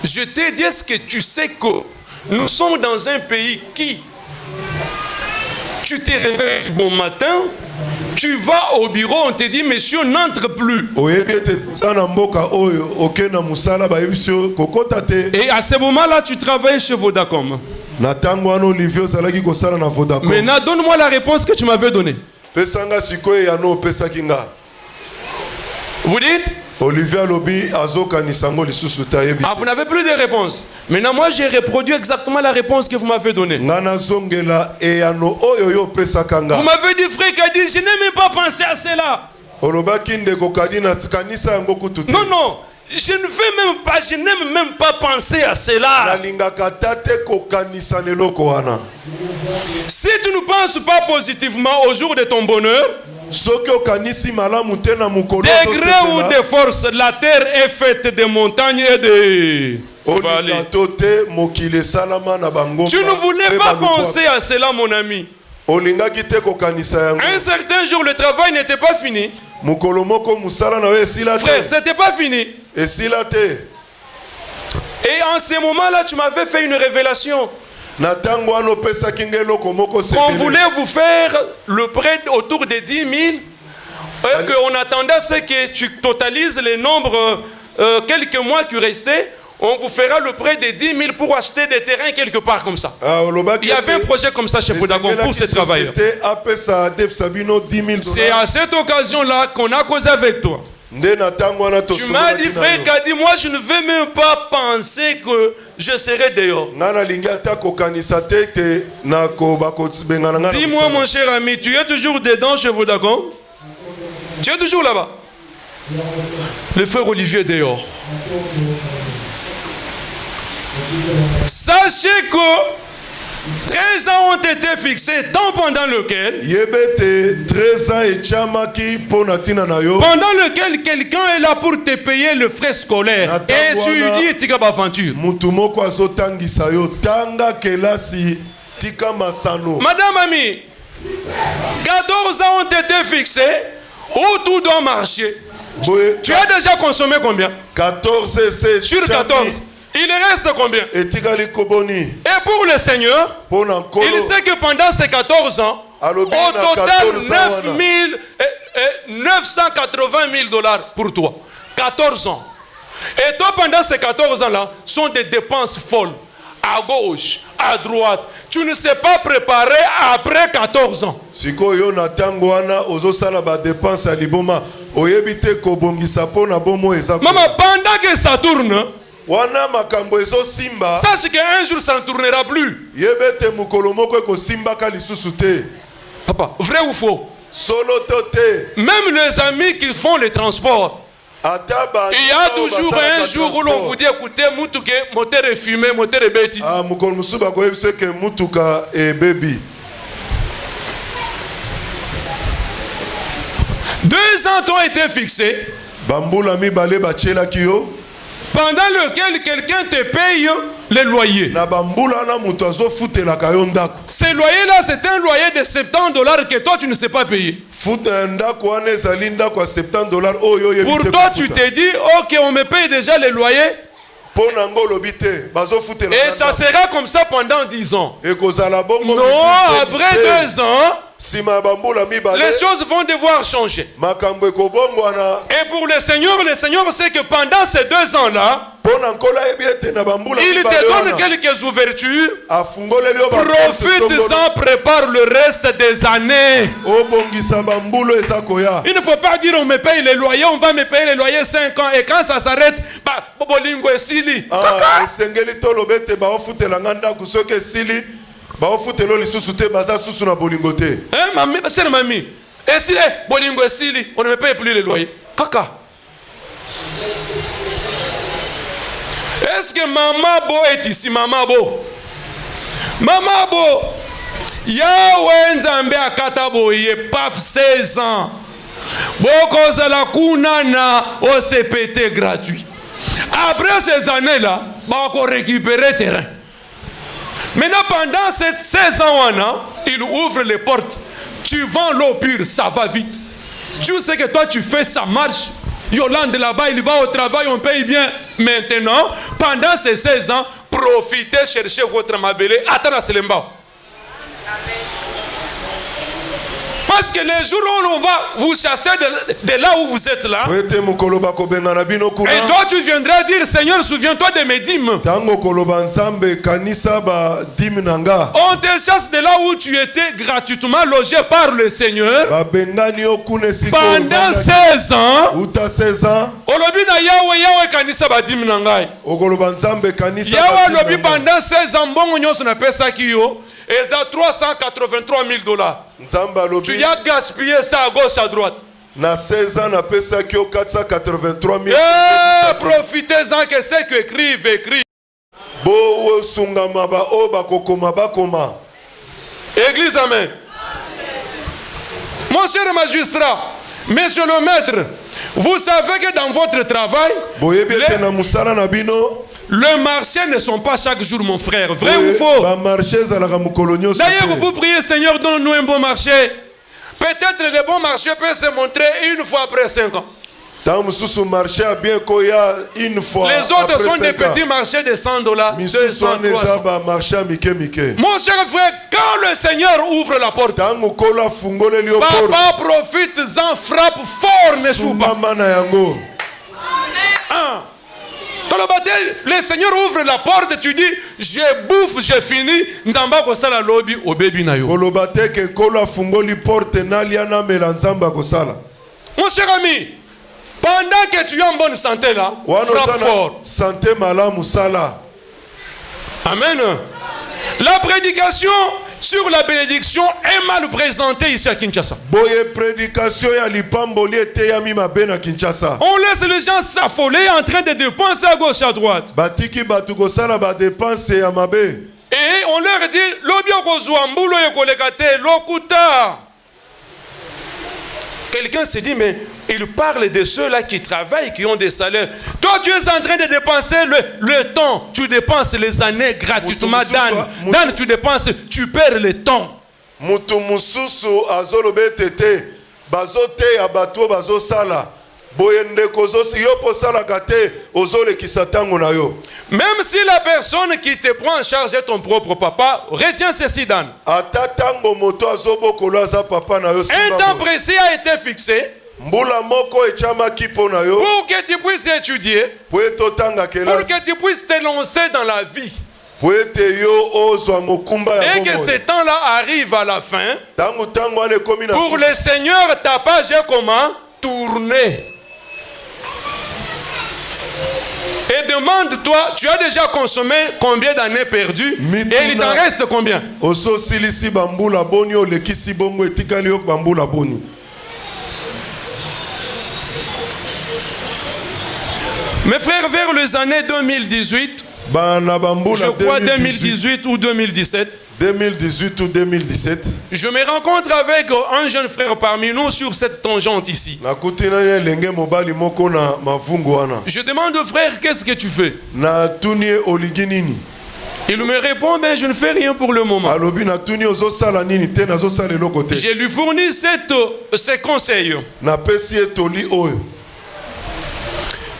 Je t'ai dit, est-ce que tu sais que nous sommes dans un pays qui, tu te réveilles du bon matin, tu vas au bureau, on te dit monsieur n'entre plus. Et à ce moment-là, tu travailles chez Vodacom. Maintenant, donne-moi la réponse que tu m'avais donnée. Vous dites? Olivier Alobi vous n'avez plus de réponse. Maintenant, moi, j'ai reproduit exactement la réponse que vous m'avez donnée. Vous m'avez dit, frère Kadi, je n'ai même pas pensé à cela. Non, non, je n'aime même pas penser à cela. Si tu ne penses pas positivement au jour de ton bonheur, degré ou de force, la terre est faite de montagnes et de vallées. Tu ne voulais pas penser à cela, mon ami. Un certain jour, le travail n'était pas fini. Frère, c'était pas fini. Et en ce moment-là, tu m'avais fait une révélation. On voulait vous faire le prêt autour de 10 000 et qu'on attendait à ce que tu totalises les nombres quelques mois qui restaient. On vous fera le prêt de 10 000 pour acheter des terrains quelque part comme ça. Il y avait un projet comme ça chez Vodacom pour ces travailleurs. C'est à cette occasion-là qu'on a causé avec toi. Tu m'as dit, frère Kadi, moi je ne veux même pas penser que je serai dehors. Dis-moi, mon cher ami, tu es toujours dedans chez Vodacom? Tu es toujours là-bas? Le frère Olivier est dehors. Sachez que 13 ans ont été fixés, temps pendant lequel quelqu'un est là pour te payer le frais scolaire. Et tu lui dis, tika baventure. Madame Ami, 14 ans ont été fixés, où tout doit marcher. Tu as déjà consommé combien? 14 sur 14. Il reste combien? Et pour le Seigneur, il sait que pendant ces 14 ans, au total 980 000 $ pour toi. 14 ans. Et toi, pendant ces 14 ans-là, sont des dépenses folles. À gauche, à droite. Tu ne sais pas préparer après 14 ans. Maman, pendant que ça tourne, wana makambo simba. Sache qu'un jour ça ne tournera plus. Yebete mukolo moko ko simba ka lisusu te. Papa, vrai ou faux? Solo te. Même les amis qui font les transports. Il y a toujours un jour où l'on vous dit écoutez, mutuke, moteur est fumé, moteur est bêti. Ah, mukolo musuba ko yebise ke mutuka e baby. 2 ans ont été fixés. Bambula mi bale bachela kiyo. Pendant lequel quelqu'un te paye les loyers. Ces loyers-là, c'est un loyer de $70 que toi, tu ne sais pas payer. Pour toi, tu te dis, ok, on me paye déjà les loyers. Et ça sera comme ça pendant 10 ans. Non, après 2 ans, les choses vont devoir changer. Et pour le Seigneur sait que pendant ces 2 ans-là, il te donne quelques ouvertures. Profite-en, prépare le reste des années. Il ne faut pas dire on me paye les loyers, on va me payer les loyers 5 ans. Et quand ça s'arrête, bolingo et sili. Mamie, c'est mamie. Et si bolingo et sili, on ne me paye plus les loyers. Kaka. Est-ce que Maman Bo est ici, Maman Bo? Maman Bo, Yahweh Nzambe Akatabo, il est paf 16 ans. Boko Zala Kunana OCPT gratuit. Après ces années-là, on va récupérer terrain. Maintenant, pendant ces 16 ans, il ouvre les portes. Tu vends l'eau pure, ça va vite. Tu sais que toi, tu fais, ça marche. Yolande là-bas, il va au travail, on paye bien. Maintenant, pendant ces 16 ans, profitez, cherchez votre mabélé. Attends, c'est l'emba. Parce que les jours où on va vous chasser de là où vous êtes là, et toi tu viendras dire Seigneur, souviens-toi de mes dîmes. On te chasse de là où tu étais gratuitement logé par le Seigneur pendant 16 ans. Pendant 16 ans, et ça $383 000. Tu as gaspillé ça à gauche, à droite. Na 16 ans, na pesa ki 483 000. Profitez-en que c'est que écrive. Bo sungama ba o ba kokoma ba koma. Église, amen. Mon cher magistrat, monsieur le maître, vous savez que dans votre travail, le marché ne sont pas chaque jour, mon frère. Vrai ou faux? D'ailleurs, vous priez, Seigneur, donne-nous un bon marché. Peut-être le bon marché peut se montrer une fois après 5 ans. Les autres sont des petits marchés de $100, $200, $300. Mon cher frère, quand le Seigneur ouvre la porte, papa, profite-en, frappe fort, ne joue pas. Le Seigneur ouvre la porte, tu dis, je bouffe, j'ai fini. Nzamba kosala lobby au baby na yo. Mon cher ami, pendant que tu es en bonne santé là, frappe fort. Santé malamu sala. Amen. La prédication sur la bénédiction est mal présentée ici à Kinshasa. On laisse les gens s'affoler en train de dépenser à gauche à droite. Et on leur dit, quelqu'un se dit, mais il parle de ceux-là qui travaillent, qui ont des salaires. Toi, tu es en train de dépenser le temps. Tu dépenses les années gratuitement. Dan, tu dépenses, tu perds le temps. Même si la personne qui te prend en charge est ton propre papa, retiens ceci, Dan. Un temps précis a été fixé pour que tu puisses étudier, pour que tu puisses te lancer dans la vie. Et que ce temps-là arrive à la fin, pour le Seigneur, ta page est comment? Tourner. Et demande-toi, tu as déjà consommé combien d'années perdues? Et il t'en reste combien? Mes frères, vers les années 2018, je crois 2018 ou 2017, 2018 ou 2017, je me rencontre avec un jeune frère parmi nous sur cette tangente ici. Je demande au frère, qu'est-ce que tu fais? Il me répond, ben, je ne fais rien pour le moment. Je lui fournis ces conseils.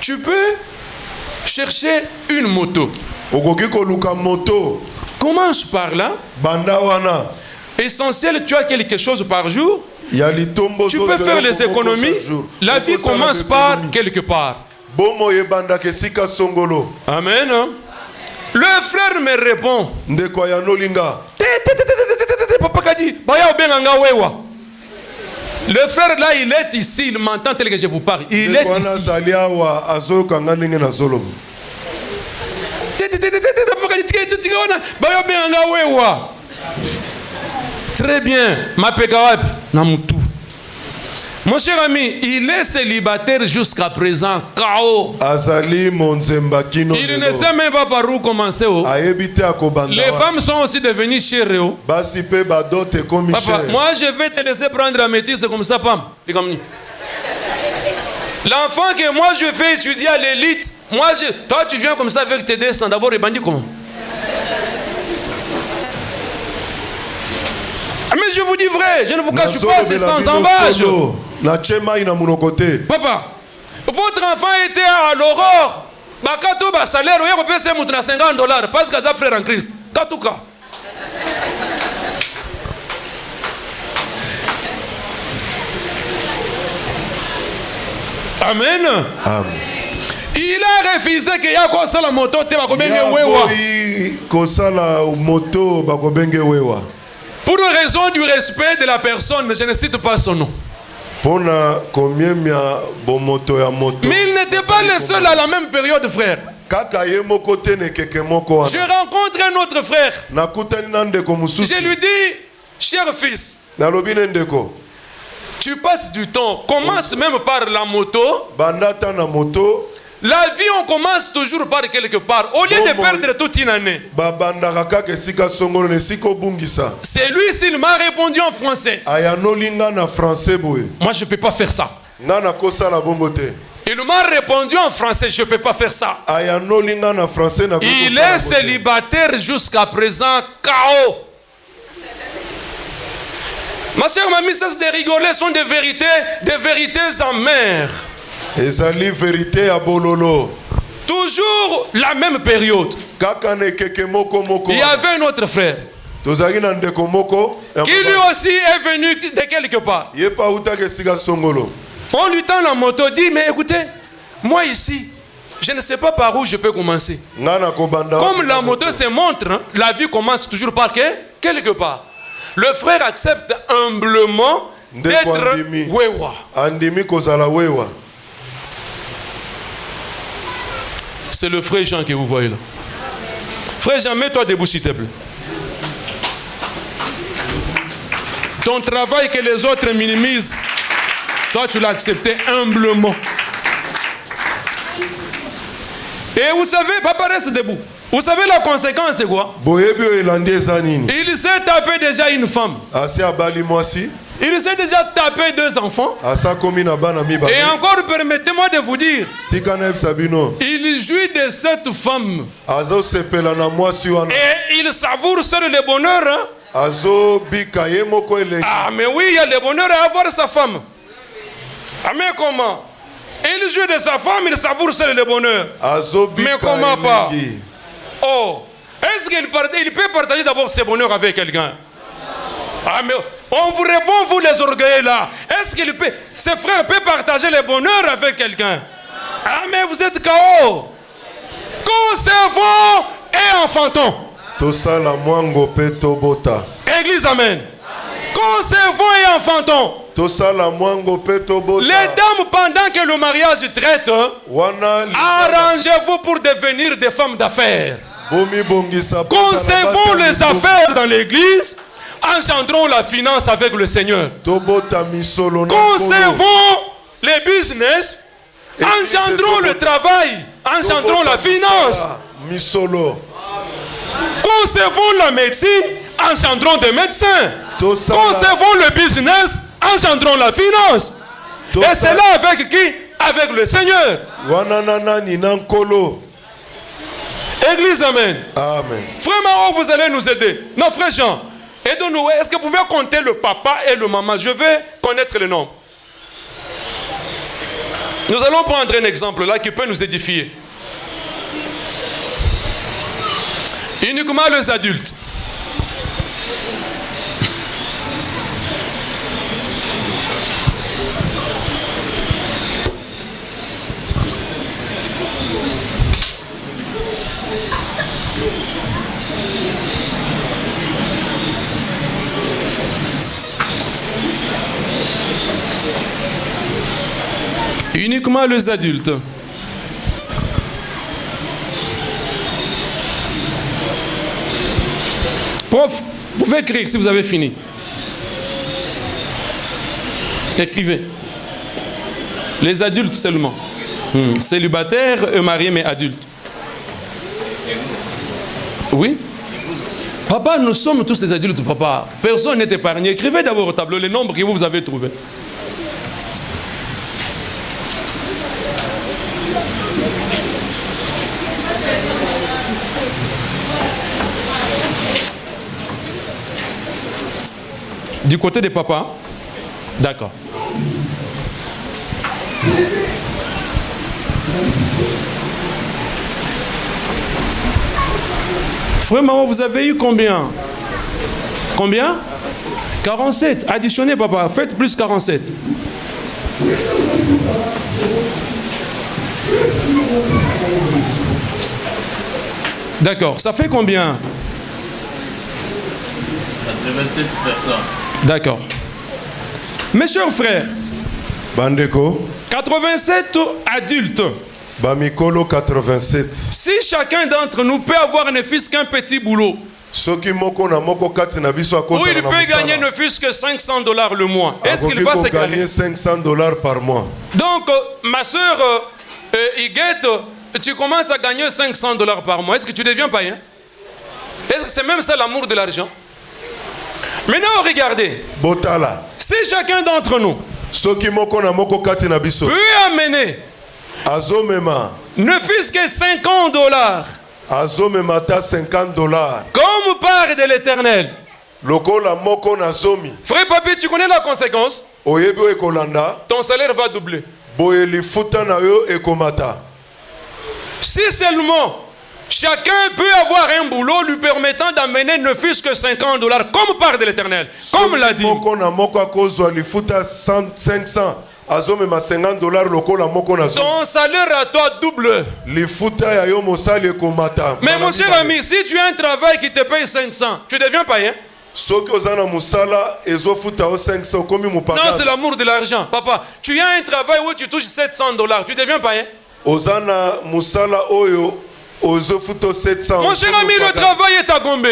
Tu peux chercher une moto. Commence par là. Essentiel, tu as quelque chose par jour. Tu peux faire les économies. La vie commence par quelque part. Amen. Le frère me répond. Le frère là, il est ici, il m'entend tel que je vous parle. Il est ici. Très bien. Mon cher ami, il est célibataire jusqu'à présent. KO. Il ne sait même pas par où commencer. Les femmes sont aussi devenues chères. Papa, moi je vais te laisser prendre la métisse comme ça, Pam. L'enfant que moi je fais étudier à l'élite, toi tu viens comme ça avec tes dessins. D'abord, les bandits comment? Mais je vous dis vrai, je ne vous cache pas, c'est sans embâche. Papa, votre enfant était à l'aurore. Bakato ba salaire, on peut se monter à $50 parce que ça frère en Christ. Katuka. Amen. Amen. Il a refusé que ya ko sala moto te ba ko benge wewa. Pour raison du respect de la personne, mais je ne cite pas son nom. Mais il n'était pas le seul à la même période, frère. Je rencontre un autre frère. Je lui dis, cher fils, tu passes du temps, commence même par la moto. La vie, on commence toujours par quelque part. Au lieu de perdre toute une année. C'est lui, s'il m'a répondu en français. Moi, je ne peux pas faire ça. Il m'a répondu en français, je ne peux pas faire ça. Il est célibataire jusqu'à présent, KO. Ma chère mamie, ça c'est de rigoler, sont des vérités amères. Toujours la même période. Il y avait un autre frère qui lui aussi est venu de quelque part. On lui tend la moto, dit, mais écoutez, moi ici, je ne sais pas par où je peux commencer. Comme la moto se montre, hein, la vie commence toujours par quelque part. Le frère accepte humblement d'être wewa. C'est le frère Jean que vous voyez là. Frère Jean, mets-toi debout s'il te plaît. Ton travail que les autres minimisent, toi tu l'as accepté humblement. Et vous savez, papa reste debout. Vous savez la conséquence c'est quoi? Il s'est tapé déjà une femme. Il s'est déjà tapé 2 enfants. Et encore, permettez-moi de vous dire, il jouit de cette femme. Et il savoure seul le bonheur. Hein? Ah, mais oui, il y a le bonheur à avoir sa femme. Ah, mais comment? Il joue de sa femme, il savoure seul le bonheur. Mais comment pas? Oh, est-ce qu'il peut partager d'abord ses bonheurs avec quelqu'un? Ah, mais on vous répond, vous les orgueillés là. Est-ce qu'il peut, ses frères peuvent partager les bonheurs avec quelqu'un? Ah, mais vous êtes KO. Conservons et enfantons. Église, amen. Conservons et enfantons. Les dames, pendant que le mariage traite, arrangez-vous pour devenir des femmes d'affaires. Concevons les affaires dans l'église, engendrons la finance avec le Seigneur. Concevons les business, engendrons le travail, engendrons la finance. Concevons la médecine, engendrons des médecins. Concevons le business, engendrons la finance. Et c'est là avec qui? Avec le Seigneur. Église, amen. Amen. Frère Maro, vous allez nous aider. Non, frère Jean, aidez-nous. Est-ce que vous pouvez compter le papa et le maman? Je vais connaître le nombre. Nous allons prendre un exemple là qui peut nous édifier. Uniquement les adultes. Uniquement les adultes. Prof, vous pouvez écrire si vous avez fini. Écrivez. Les adultes seulement. Célibataires et mariés mais adultes. Oui? Papa, nous sommes tous des adultes, papa. Personne n'est épargné. Écrivez d'abord au tableau les nombres que vous avez trouvés. Du côté des papas? D'accord. Frère maman, vous avez eu combien? Combien? 47. Additionnez papa, faites plus 47. D'accord, ça fait combien? 87 personnes. D'accord. Mes chers frères, Bandeko, 87 adultes. Bamikolo 87. Si chacun d'entre nous peut avoir ne fût qu'un petit boulot, où il peut gagner ne fût que $500 le mois, est-ce qu'il va se gagner $500 par mois? Donc, ma soeur Iguette, tu commences à gagner $500 par mois. Est-ce que tu deviens païen? Est-ce que c'est même ça l'amour de l'argent? Maintenant, regardez. Botala. Si chacun d'entre nous peut amener ne fût-ce que $50 comme part de l'éternel. Frère papi, tu connais la conséquence? Ton salaire va doubler. Si seulement chacun peut avoir un boulot lui permettant d'amener ne fût-ce que $50 comme part de l'éternel, comme l'a dit. Ton salaire à toi double. Mais mon cher ami, si tu as un travail qui te paye 500, tu deviens païen? Non, c'est l'amour de l'argent. Papa, tu as un travail où tu touches $700, tu deviens païen? Mon cher ami, le travail est à Gombe.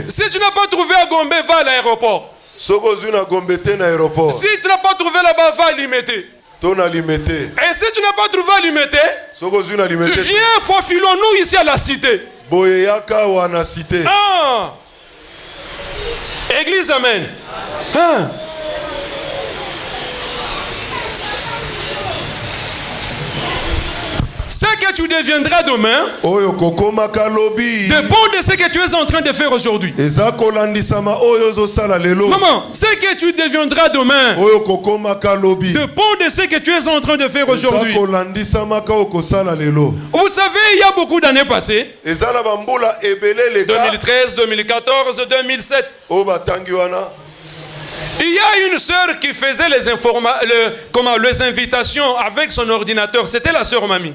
Si tu n'as pas trouvé à Gombe, va à l'aéroport. Si tu n'as pas trouvé là-bas, va à Limete. Et si tu n'as pas trouvé à Limete, viens, faufilons-nous ici à la cité. Ah. Église, amen. Ah. Ce que tu deviendras demain dépend de ce que tu es en train de faire aujourd'hui. Maman, ce que tu deviendras demain dépend de ce que tu es en train de faire aujourd'hui. Vous savez, il y a beaucoup d'années passées, 2013, 2014, 2007. Il y a une sœur qui faisait les invitations avec son ordinateur. C'était la sœur Mamie.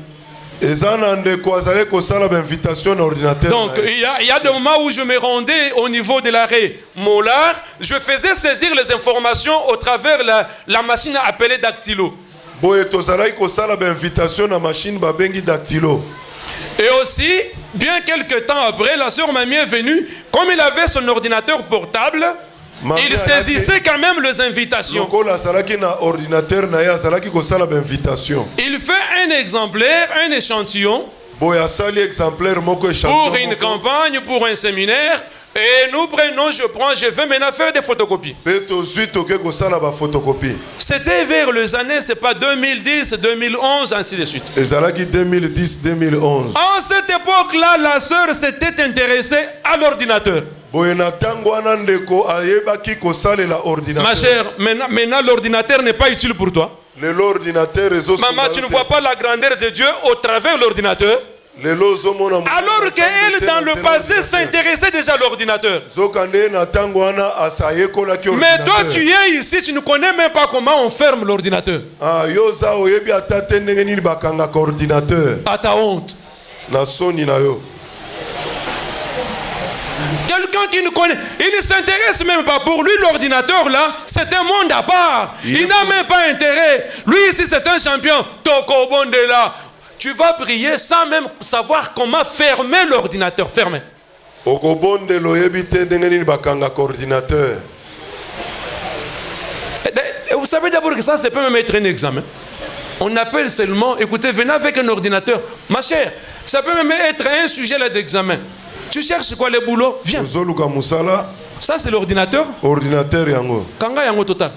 Donc, il y a des moments où je me rendais au niveau de l'arrêt molar, je faisais saisir les informations au travers la machine appelée dactylo. Et aussi, bien quelques temps après, la sœur Mamie est venue, comme il avait son ordinateur portable, il saisissait quand même les invitations. Il fait un exemplaire, un échantillon, pour une campagne, pour un séminaire. Et nous prenons, je vais maintenant faire des photocopies. C'était vers les années, c'est pas 2010, 2011, ainsi de suite. 2010-2011. En cette époque-là, la sœur s'était intéressée à l'ordinateur. Ma chère, maintenant l'ordinateur n'est pas utile pour toi. Maman, tu ne vois pas la grandeur de Dieu au travers de l'ordinateur? Alors qu'elle, dans le passé, s'intéressait déjà à l'ordinateur. Mais toi, tu es ici, tu ne connais même pas comment on ferme l'ordinateur. À ta honte. Quelqu'un qui ne connaît, il ne s'intéresse même pas. Pour lui, l'ordinateur là, c'est un monde à part. Il n'a même pas intérêt. Lui ici, c'est un champion. Toko Bondela. Tu vas prier sans même savoir comment fermer l'ordinateur. Fermer. Vous savez d'abord que ça peut même être un examen. On appelle seulement, écoutez, venez avec un ordinateur. Ma chère, ça peut même être un sujet là d'examen. Tu cherches quoi, les boulots? Viens. Ça, c'est l'ordinateur. Ordinateur yango. Kanga yango total.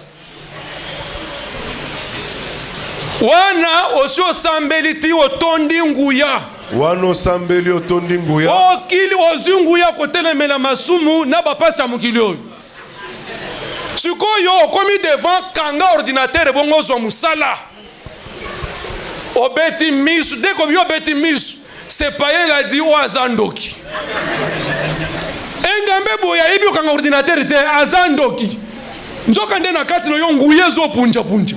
Wana osho sambeliti otondi nguya. Wano sambeli otondi nguya. Okili ozunguya kotelemela masumu na bapasi ya mukili oyo. Sikoyo okomi devant kanga ordinateur bongo zo musala. Obeti misu, dès qu'on vient obeti misu, c'est pas elle a dit o azandoki. Engambe boya ibi kanga ordinateur te azandoki. Njoka ndena kati no yo nguye zo punja punja.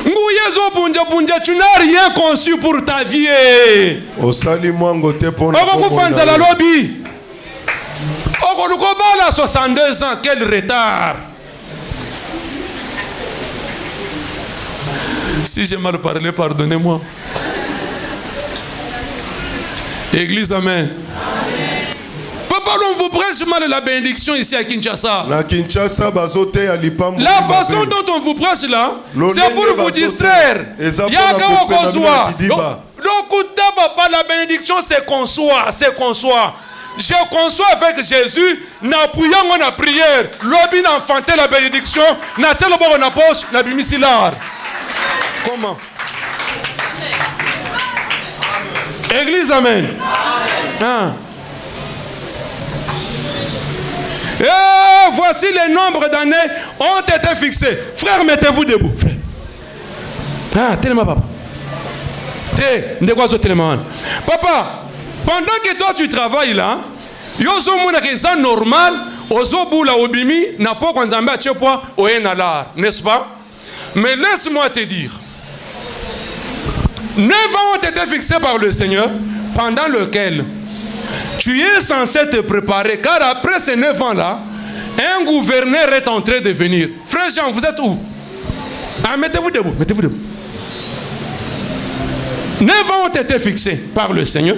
Nguyezo punja punja, tu n'as rien conçu pour ta vie. Osali mwango te pona. Oko kufanza la lobby. Oko lukobala 62 ans, quel retard. Si j'ai mal parlé, pardonnez-moi. Église, amen. Papa, on vous prêche mal la bénédiction ici à Kinshasa. La façon dont on vous prêche là, c'est pour vous distraire. Yaka okozwa. Donc, papa, la bénédiction, c'est qu'on soit. Je conçois avec Jésus, n'appuyant mon prière. L'obin enfanté la bénédiction, n'a tel bon na poche, n'a bimisilar. Comment? Église, amen. Ah. Et voici les nombres d'années ont été fixés. Frère, mettez-vous debout. Frère. Ah, tellement papa. Papa, pendant que toi tu travailles là, yozo mona que ça normal, ozo bula obimi n'a pas qu'on zamba tchepoa oenala, n'est-ce pas? Mais laisse-moi te dire, 9 ans ont été fixés par le Seigneur, pendant lequel tu es censé te préparer, car après ces 9 ans-là, un gouverneur est en train de venir. Frère Jean, vous êtes où? Ah, mettez-vous debout, mettez-vous debout. 9 ans ont été fixés par le Seigneur,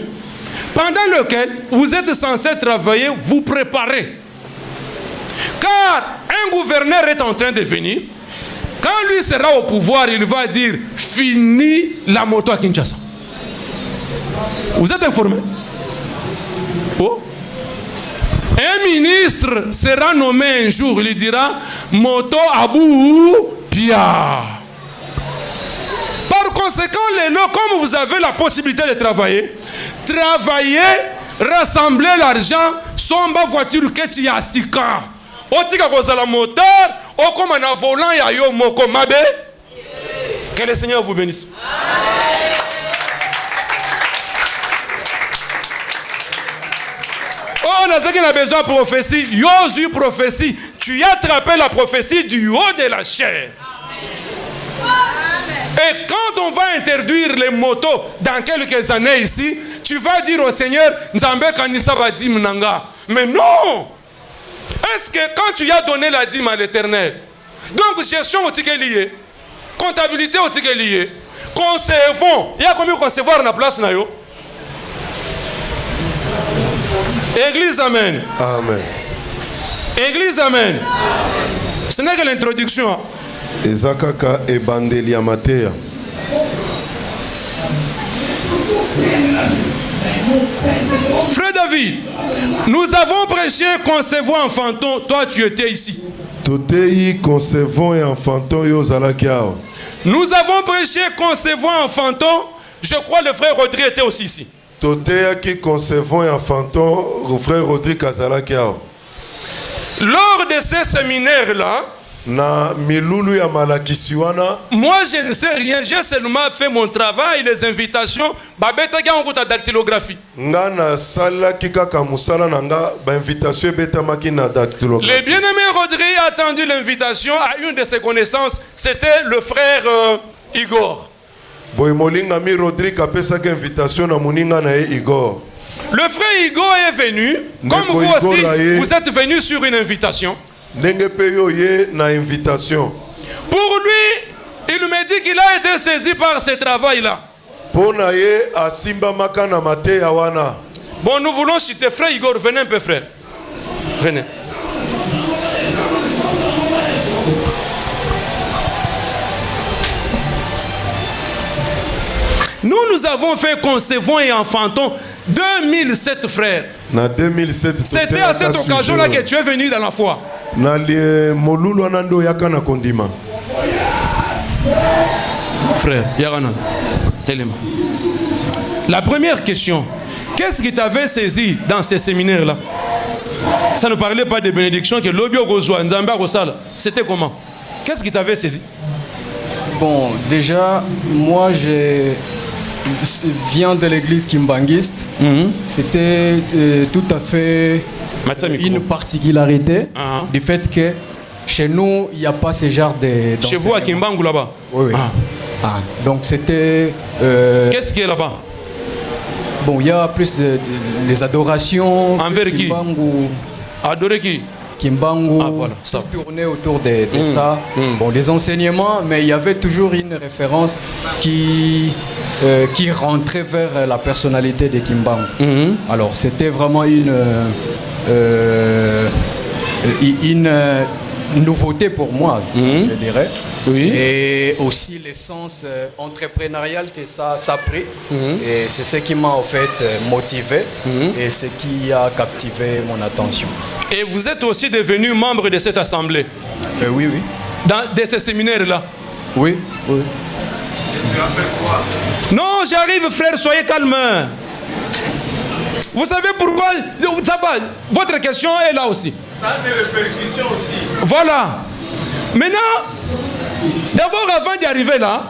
pendant lequel vous êtes censé travailler, vous préparer. Car un gouverneur est en train de venir. Quand lui sera au pouvoir, il va dire, fini la moto à Kinshasa. Vous êtes informés? Oh. Un ministre sera nommé un jour, il dira moto Abou Pia. Par conséquent, comme vous avez la possibilité de travailler, rassembler l'argent, somba voiture que tu as 6 ans. Otika kozala moteur, okoma na volant ya yo moko mabe. Que le Seigneur vous bénisse. On a besoin de prophétie. Yosu prophétie. Tu as attrapé la prophétie du haut de la chair. Et quand on va interdire les motos dans quelques années ici, tu vas dire au Seigneur, Nzambe kanisa ba dîme nanga. Mais non! Est-ce que quand tu as donné la dîme à l'Éternel, donc gestion au ticket lié, comptabilité au ticket lié, concevons, il y a combien de concevoir dans la place na yo? Église, amen. Amen. Église, amen. Ce n'est que l'introduction. Ezakaka ebandeli amatea. Frère David, nous avons prêché concevoir enfanton. Toi, tu étais ici. Totei concevons et enfantons yo zalaki awa. Nous avons prêché concevoir enfanton. Je crois que le frère Rodri était aussi ici. Toteyaki concevons et enfantons, le frère Rodrigue azalaki awa. Lors de ces séminaires-là, Na milulu ya malakisi wana, moi je ne sais rien, j'ai seulement fait mon travail, les invitations, babeta ki onkuta dactylographie. nga na salaki kaka musala na nga ba invitation ebetamaki na dactylographie. Le bien-aimé Rodri a attendu l'invitation à une de ses connaissances, c'était le frère Igor. Boy molinga mi Rodrigue apesaki invitation na moninga na ye Igor. Le frère Igor est venu, comme vous aussi, vous êtes venu sur une invitation. Ndenge pe yo ye na invitation. Pour lui, il me dit qu'il a été saisi par ce travail-là. Pona ye asimba makana mate ya wana. Bon, nous voulons citer frère Igor, venez un peu frère. Venez. Nous avons fait concevons et enfantons 2007 frères. Na 2007. C'était à cette occasion-là que tu es venu dans la foi. Na le molulu anando yakana kondima. Frère, Yarana, tellement. La première question, qu'est-ce qui t'avait saisi dans ces séminaires-là? Ça ne parlait pas de bénédiction que l'obio Gozoa, Nzamba Rosala. C'était comment? Qu'est-ce qui t'avait saisi? Bon, déjà, moi, je viens de l'église kimbanguiste. C'était tout à fait une particularité du fait que chez nous, il n'y a pas ce genre de... Chez vous à Kimbangu là-bas? Oui, oui. Donc c'était... Qu'est-ce qui est là-bas? Bon, il y a plus des adorations. Envers qui? Adorer qui? Kimbangu, voilà, ça tournait autour de ça. Bon, des enseignements, mais il y avait toujours une référence qui rentrait vers la personnalité de Kimbangu. Alors, c'était vraiment une nouveauté pour moi, je dirais. Oui. Et aussi l'essence entrepreneuriale que ça a pris. Et c'est ce qui m'a en fait motivé et ce qui a captivé mon attention. Et vous êtes aussi devenu membre de cette assemblée? Oui, oui. De ces séminaires-là? Oui, oui. Tu as fait quoi? Non, j'arrive frère, soyez calme. Vous savez pourquoi? Ça va, votre question est là aussi. Ça a des répercussions aussi. Voilà. Maintenant, d'abord avant d'y arriver là,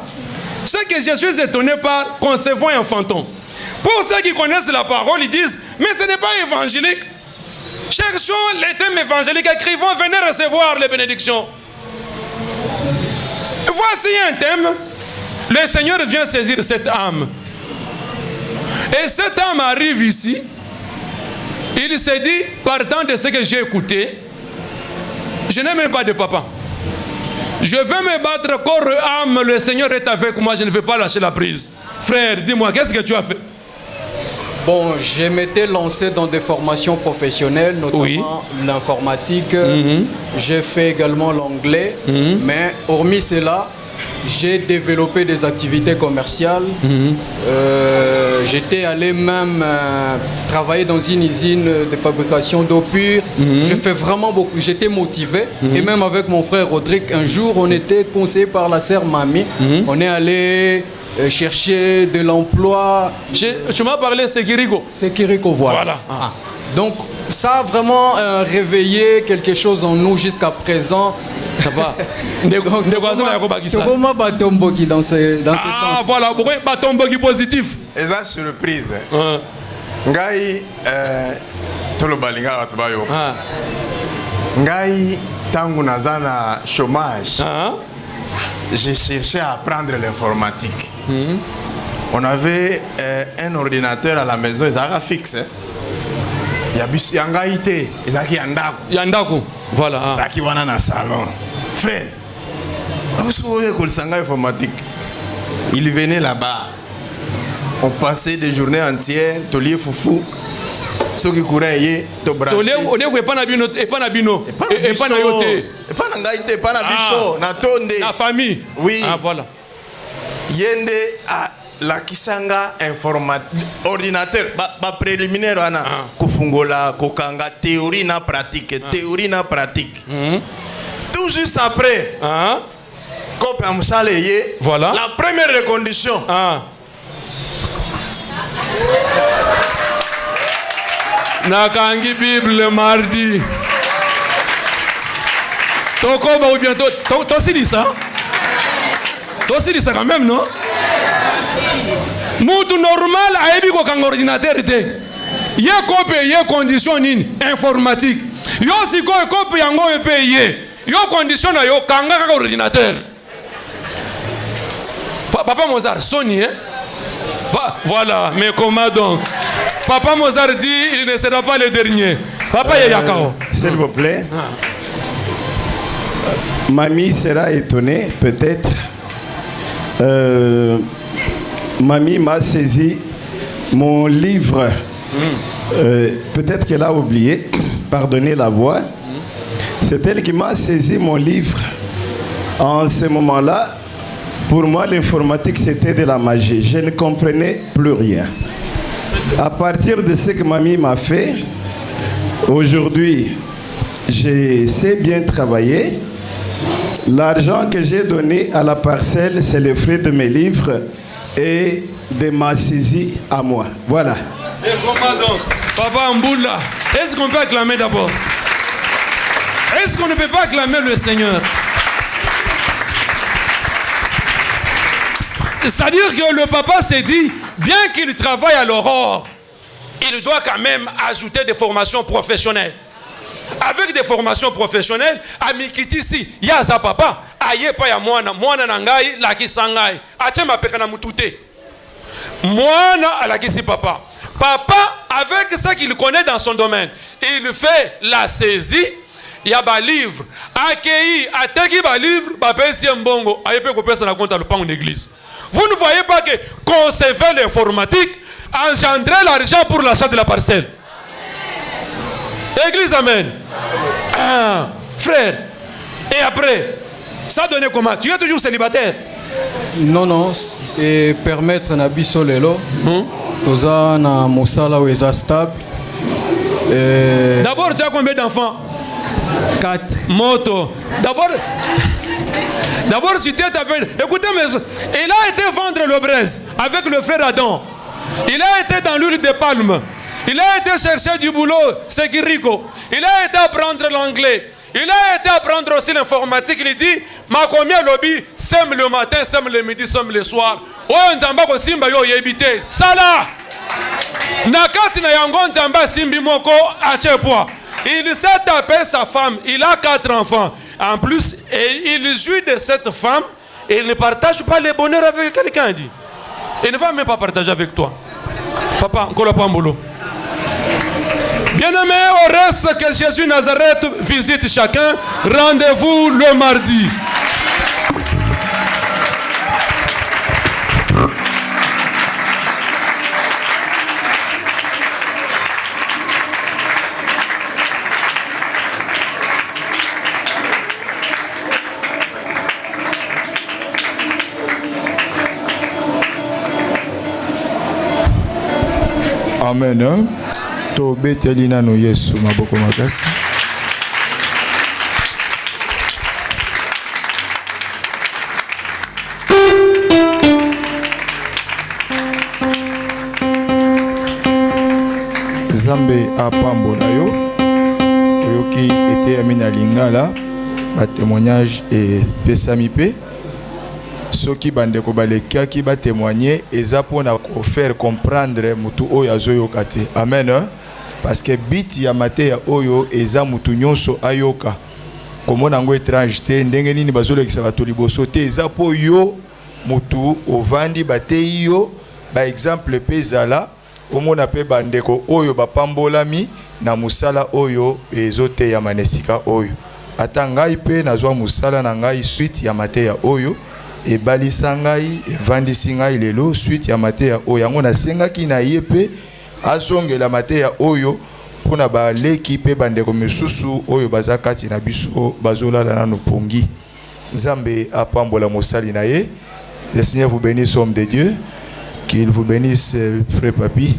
ce que je suis étonné par concevons et enfantons. Pour ceux qui connaissent la parole, ils disent, mais ce n'est pas évangélique. Cherchons les thèmes évangéliques, écrivons, venez recevoir les bénédictions. Voici un thème. Le Seigneur vient saisir cette âme. Et cette âme arrive ici. Il s'est dit, partant de ce que j'ai écouté, je n'ai même pas de papa. Je vais me battre corps et âme, le Seigneur est avec moi, je ne vais pas lâcher la prise. Frère, dis-moi, qu'est-ce que tu as fait? Bon, je m'étais lancé dans des formations professionnelles, notamment l'informatique. J'ai fait également l'anglais, mais hormis cela, j'ai développé des activités commerciales. J'étais allé même travailler dans une usine de fabrication d'eau pure. Je fais vraiment beaucoup. J'étais motivé. Et même avec mon frère Rodrigue, un jour, on était conseillé par la sœur Mamie. On est allé chercher de l'emploi. Tu m'as parlé de Sekiriko. Sekiriko, voilà. Donc, ça a vraiment réveillé quelque chose en nous jusqu'à présent. Ça va. Dans ce sens. Voilà, pourquoi Batomboki positif? Et ça, surprise. Ngai, tolobalinga watubayo. Ngai, tangu nazana chômage. j'ai cherché à apprendre l'informatique. On avait un ordinateur à la maison, ils avaient fixe. Il y a un gars IT, ils avaient un Yandako. Voilà. Ils avaient un salon. Frère, vous savez informatique. Il venait là-bas. On passait des journées entières, tolier foufou. Ceux qui couraient, to branché. On est pas na bino, et pas na bino, et pas na yote. Et pas na gaïté, pas na bicho, na tonde. La famille. Oui. Ah voilà. Yende a la kisanga ordinateur, ba préliminaire ana kufungola kokanga théorie na pratique, théorie na pratique. Tout juste après. Voilà. La première condition. Nakangi Bible mardi. Toko ou bien toi aussi dis ça. Toi aussi dis ça quand même, non? Moutou normal a ébi ko kang ordinateur té. Yé copé yé condition nini informatique. Yo si ko copé yango payé. Yo condition na yo kanga ka ordinateur. Papa Mozart Sony hein? Voilà, mais comment donc? Papa Mozart dit il ne sera pas le dernier. Papa Yakao. S'il vous plaît. Mamie sera étonnée, peut-être. Mamie m'a saisi mon livre. Peut-être qu'elle a oublié. Pardonnez la voix. C'est elle qui m'a saisi mon livre. En ce moment-là, pour moi, l'informatique, c'était de la magie. Je ne comprenais plus rien. À partir de ce que mamie m'a fait, aujourd'hui, je sais bien travailler. L'argent que j'ai donné à la parcelle, c'est le frais de mes livres et de ma saisie à moi. Voilà. Et comment donc? Papa Mboula, est-ce qu'on peut acclamer d'abord? Est-ce qu'on ne peut pas acclamer le Seigneur? C'est-à-dire que le papa s'est dit, bien qu'il travaille à l'aurore, il doit quand même ajouter des formations professionnelles. Avec des formations professionnelles, amikiti si, yaza papa, aye pa ya mwana nangai, laki sangai, achema pekana mutute. Mwana alaki si papa. Papa, avec ce qu'il connaît dans son domaine, il fait la saisie, il y a un livre, accueilli, ateki ba livre, ba pesi mbongo, aye pe ko pesa na compte le pan en église. Vous ne voyez pas que concevoir l'informatique engendrait l'argent pour l'achat de la parcelle. Église, amen. Ah, frère. Et après, ça donnait comment? Tu es toujours célibataire? Non, non. Et permettre na biso lelo. Toza na mosala ou eza stable. D'abord, tu as combien d'enfants? 4. Moto. D'abord, tu t'es tapé. Écoutez, il a été vendre le braise avec le frère Adam. Il a été dans l'huile de palme. Il a été chercher du boulot, c'est Rico. Il a été apprendre l'anglais. Il a été apprendre aussi l'informatique. Il dit, ma combien lobby, sème le matin, sème le midi, sème le soir. Oh, nzamba ko simba yo yebite. Sala. Nakati na yango nzamba simbi moko achepwa. Il s'est tapé sa femme. Il a 4 enfants. En plus, il jouit de cette femme et il ne partage pas les bonheurs avec quelqu'un. Il ne va même pas partager avec toi. Papa, encore pas un boulot. Bien-aimé, au reste que Jésus Nazareth visite chacun. Rendez-vous le mardi. Amen. To beteli nano Yesu maboko makasi. Zambe apambola yo. Oyoki ete amina lingala ba témoignage et pesami pe. Soki bandeko baleka ki ba témoigner eza pona ko faire comprendre mutu oyo azoyoka te. Amen. Parce que biti ya mate ya oyo eza mutu nyonso ayoka. komona ngo étrange te ndenge nini bazolekisa bato liboso te eza po yo mutu ovandi batei yo ba exemple pe ezala omona pe bandeko oyo bapambolami na musala oyo ezoteya manesika oyo ata ngai pe nazwa musala na ngai suite ya mateya oyo ebalisa ngai evandisi ngai lelo suite ya mateya oyo yango nasengaki na ye pe azongela mateya oyo mpona baleki pe bandeko misusu oyo baza kati na biso bazolala nanu pongi Nzambe apambola mosali na ye. Le Seigneur vous bénisse, homme de Dieu, qu'il vous bénisse, frère Papi.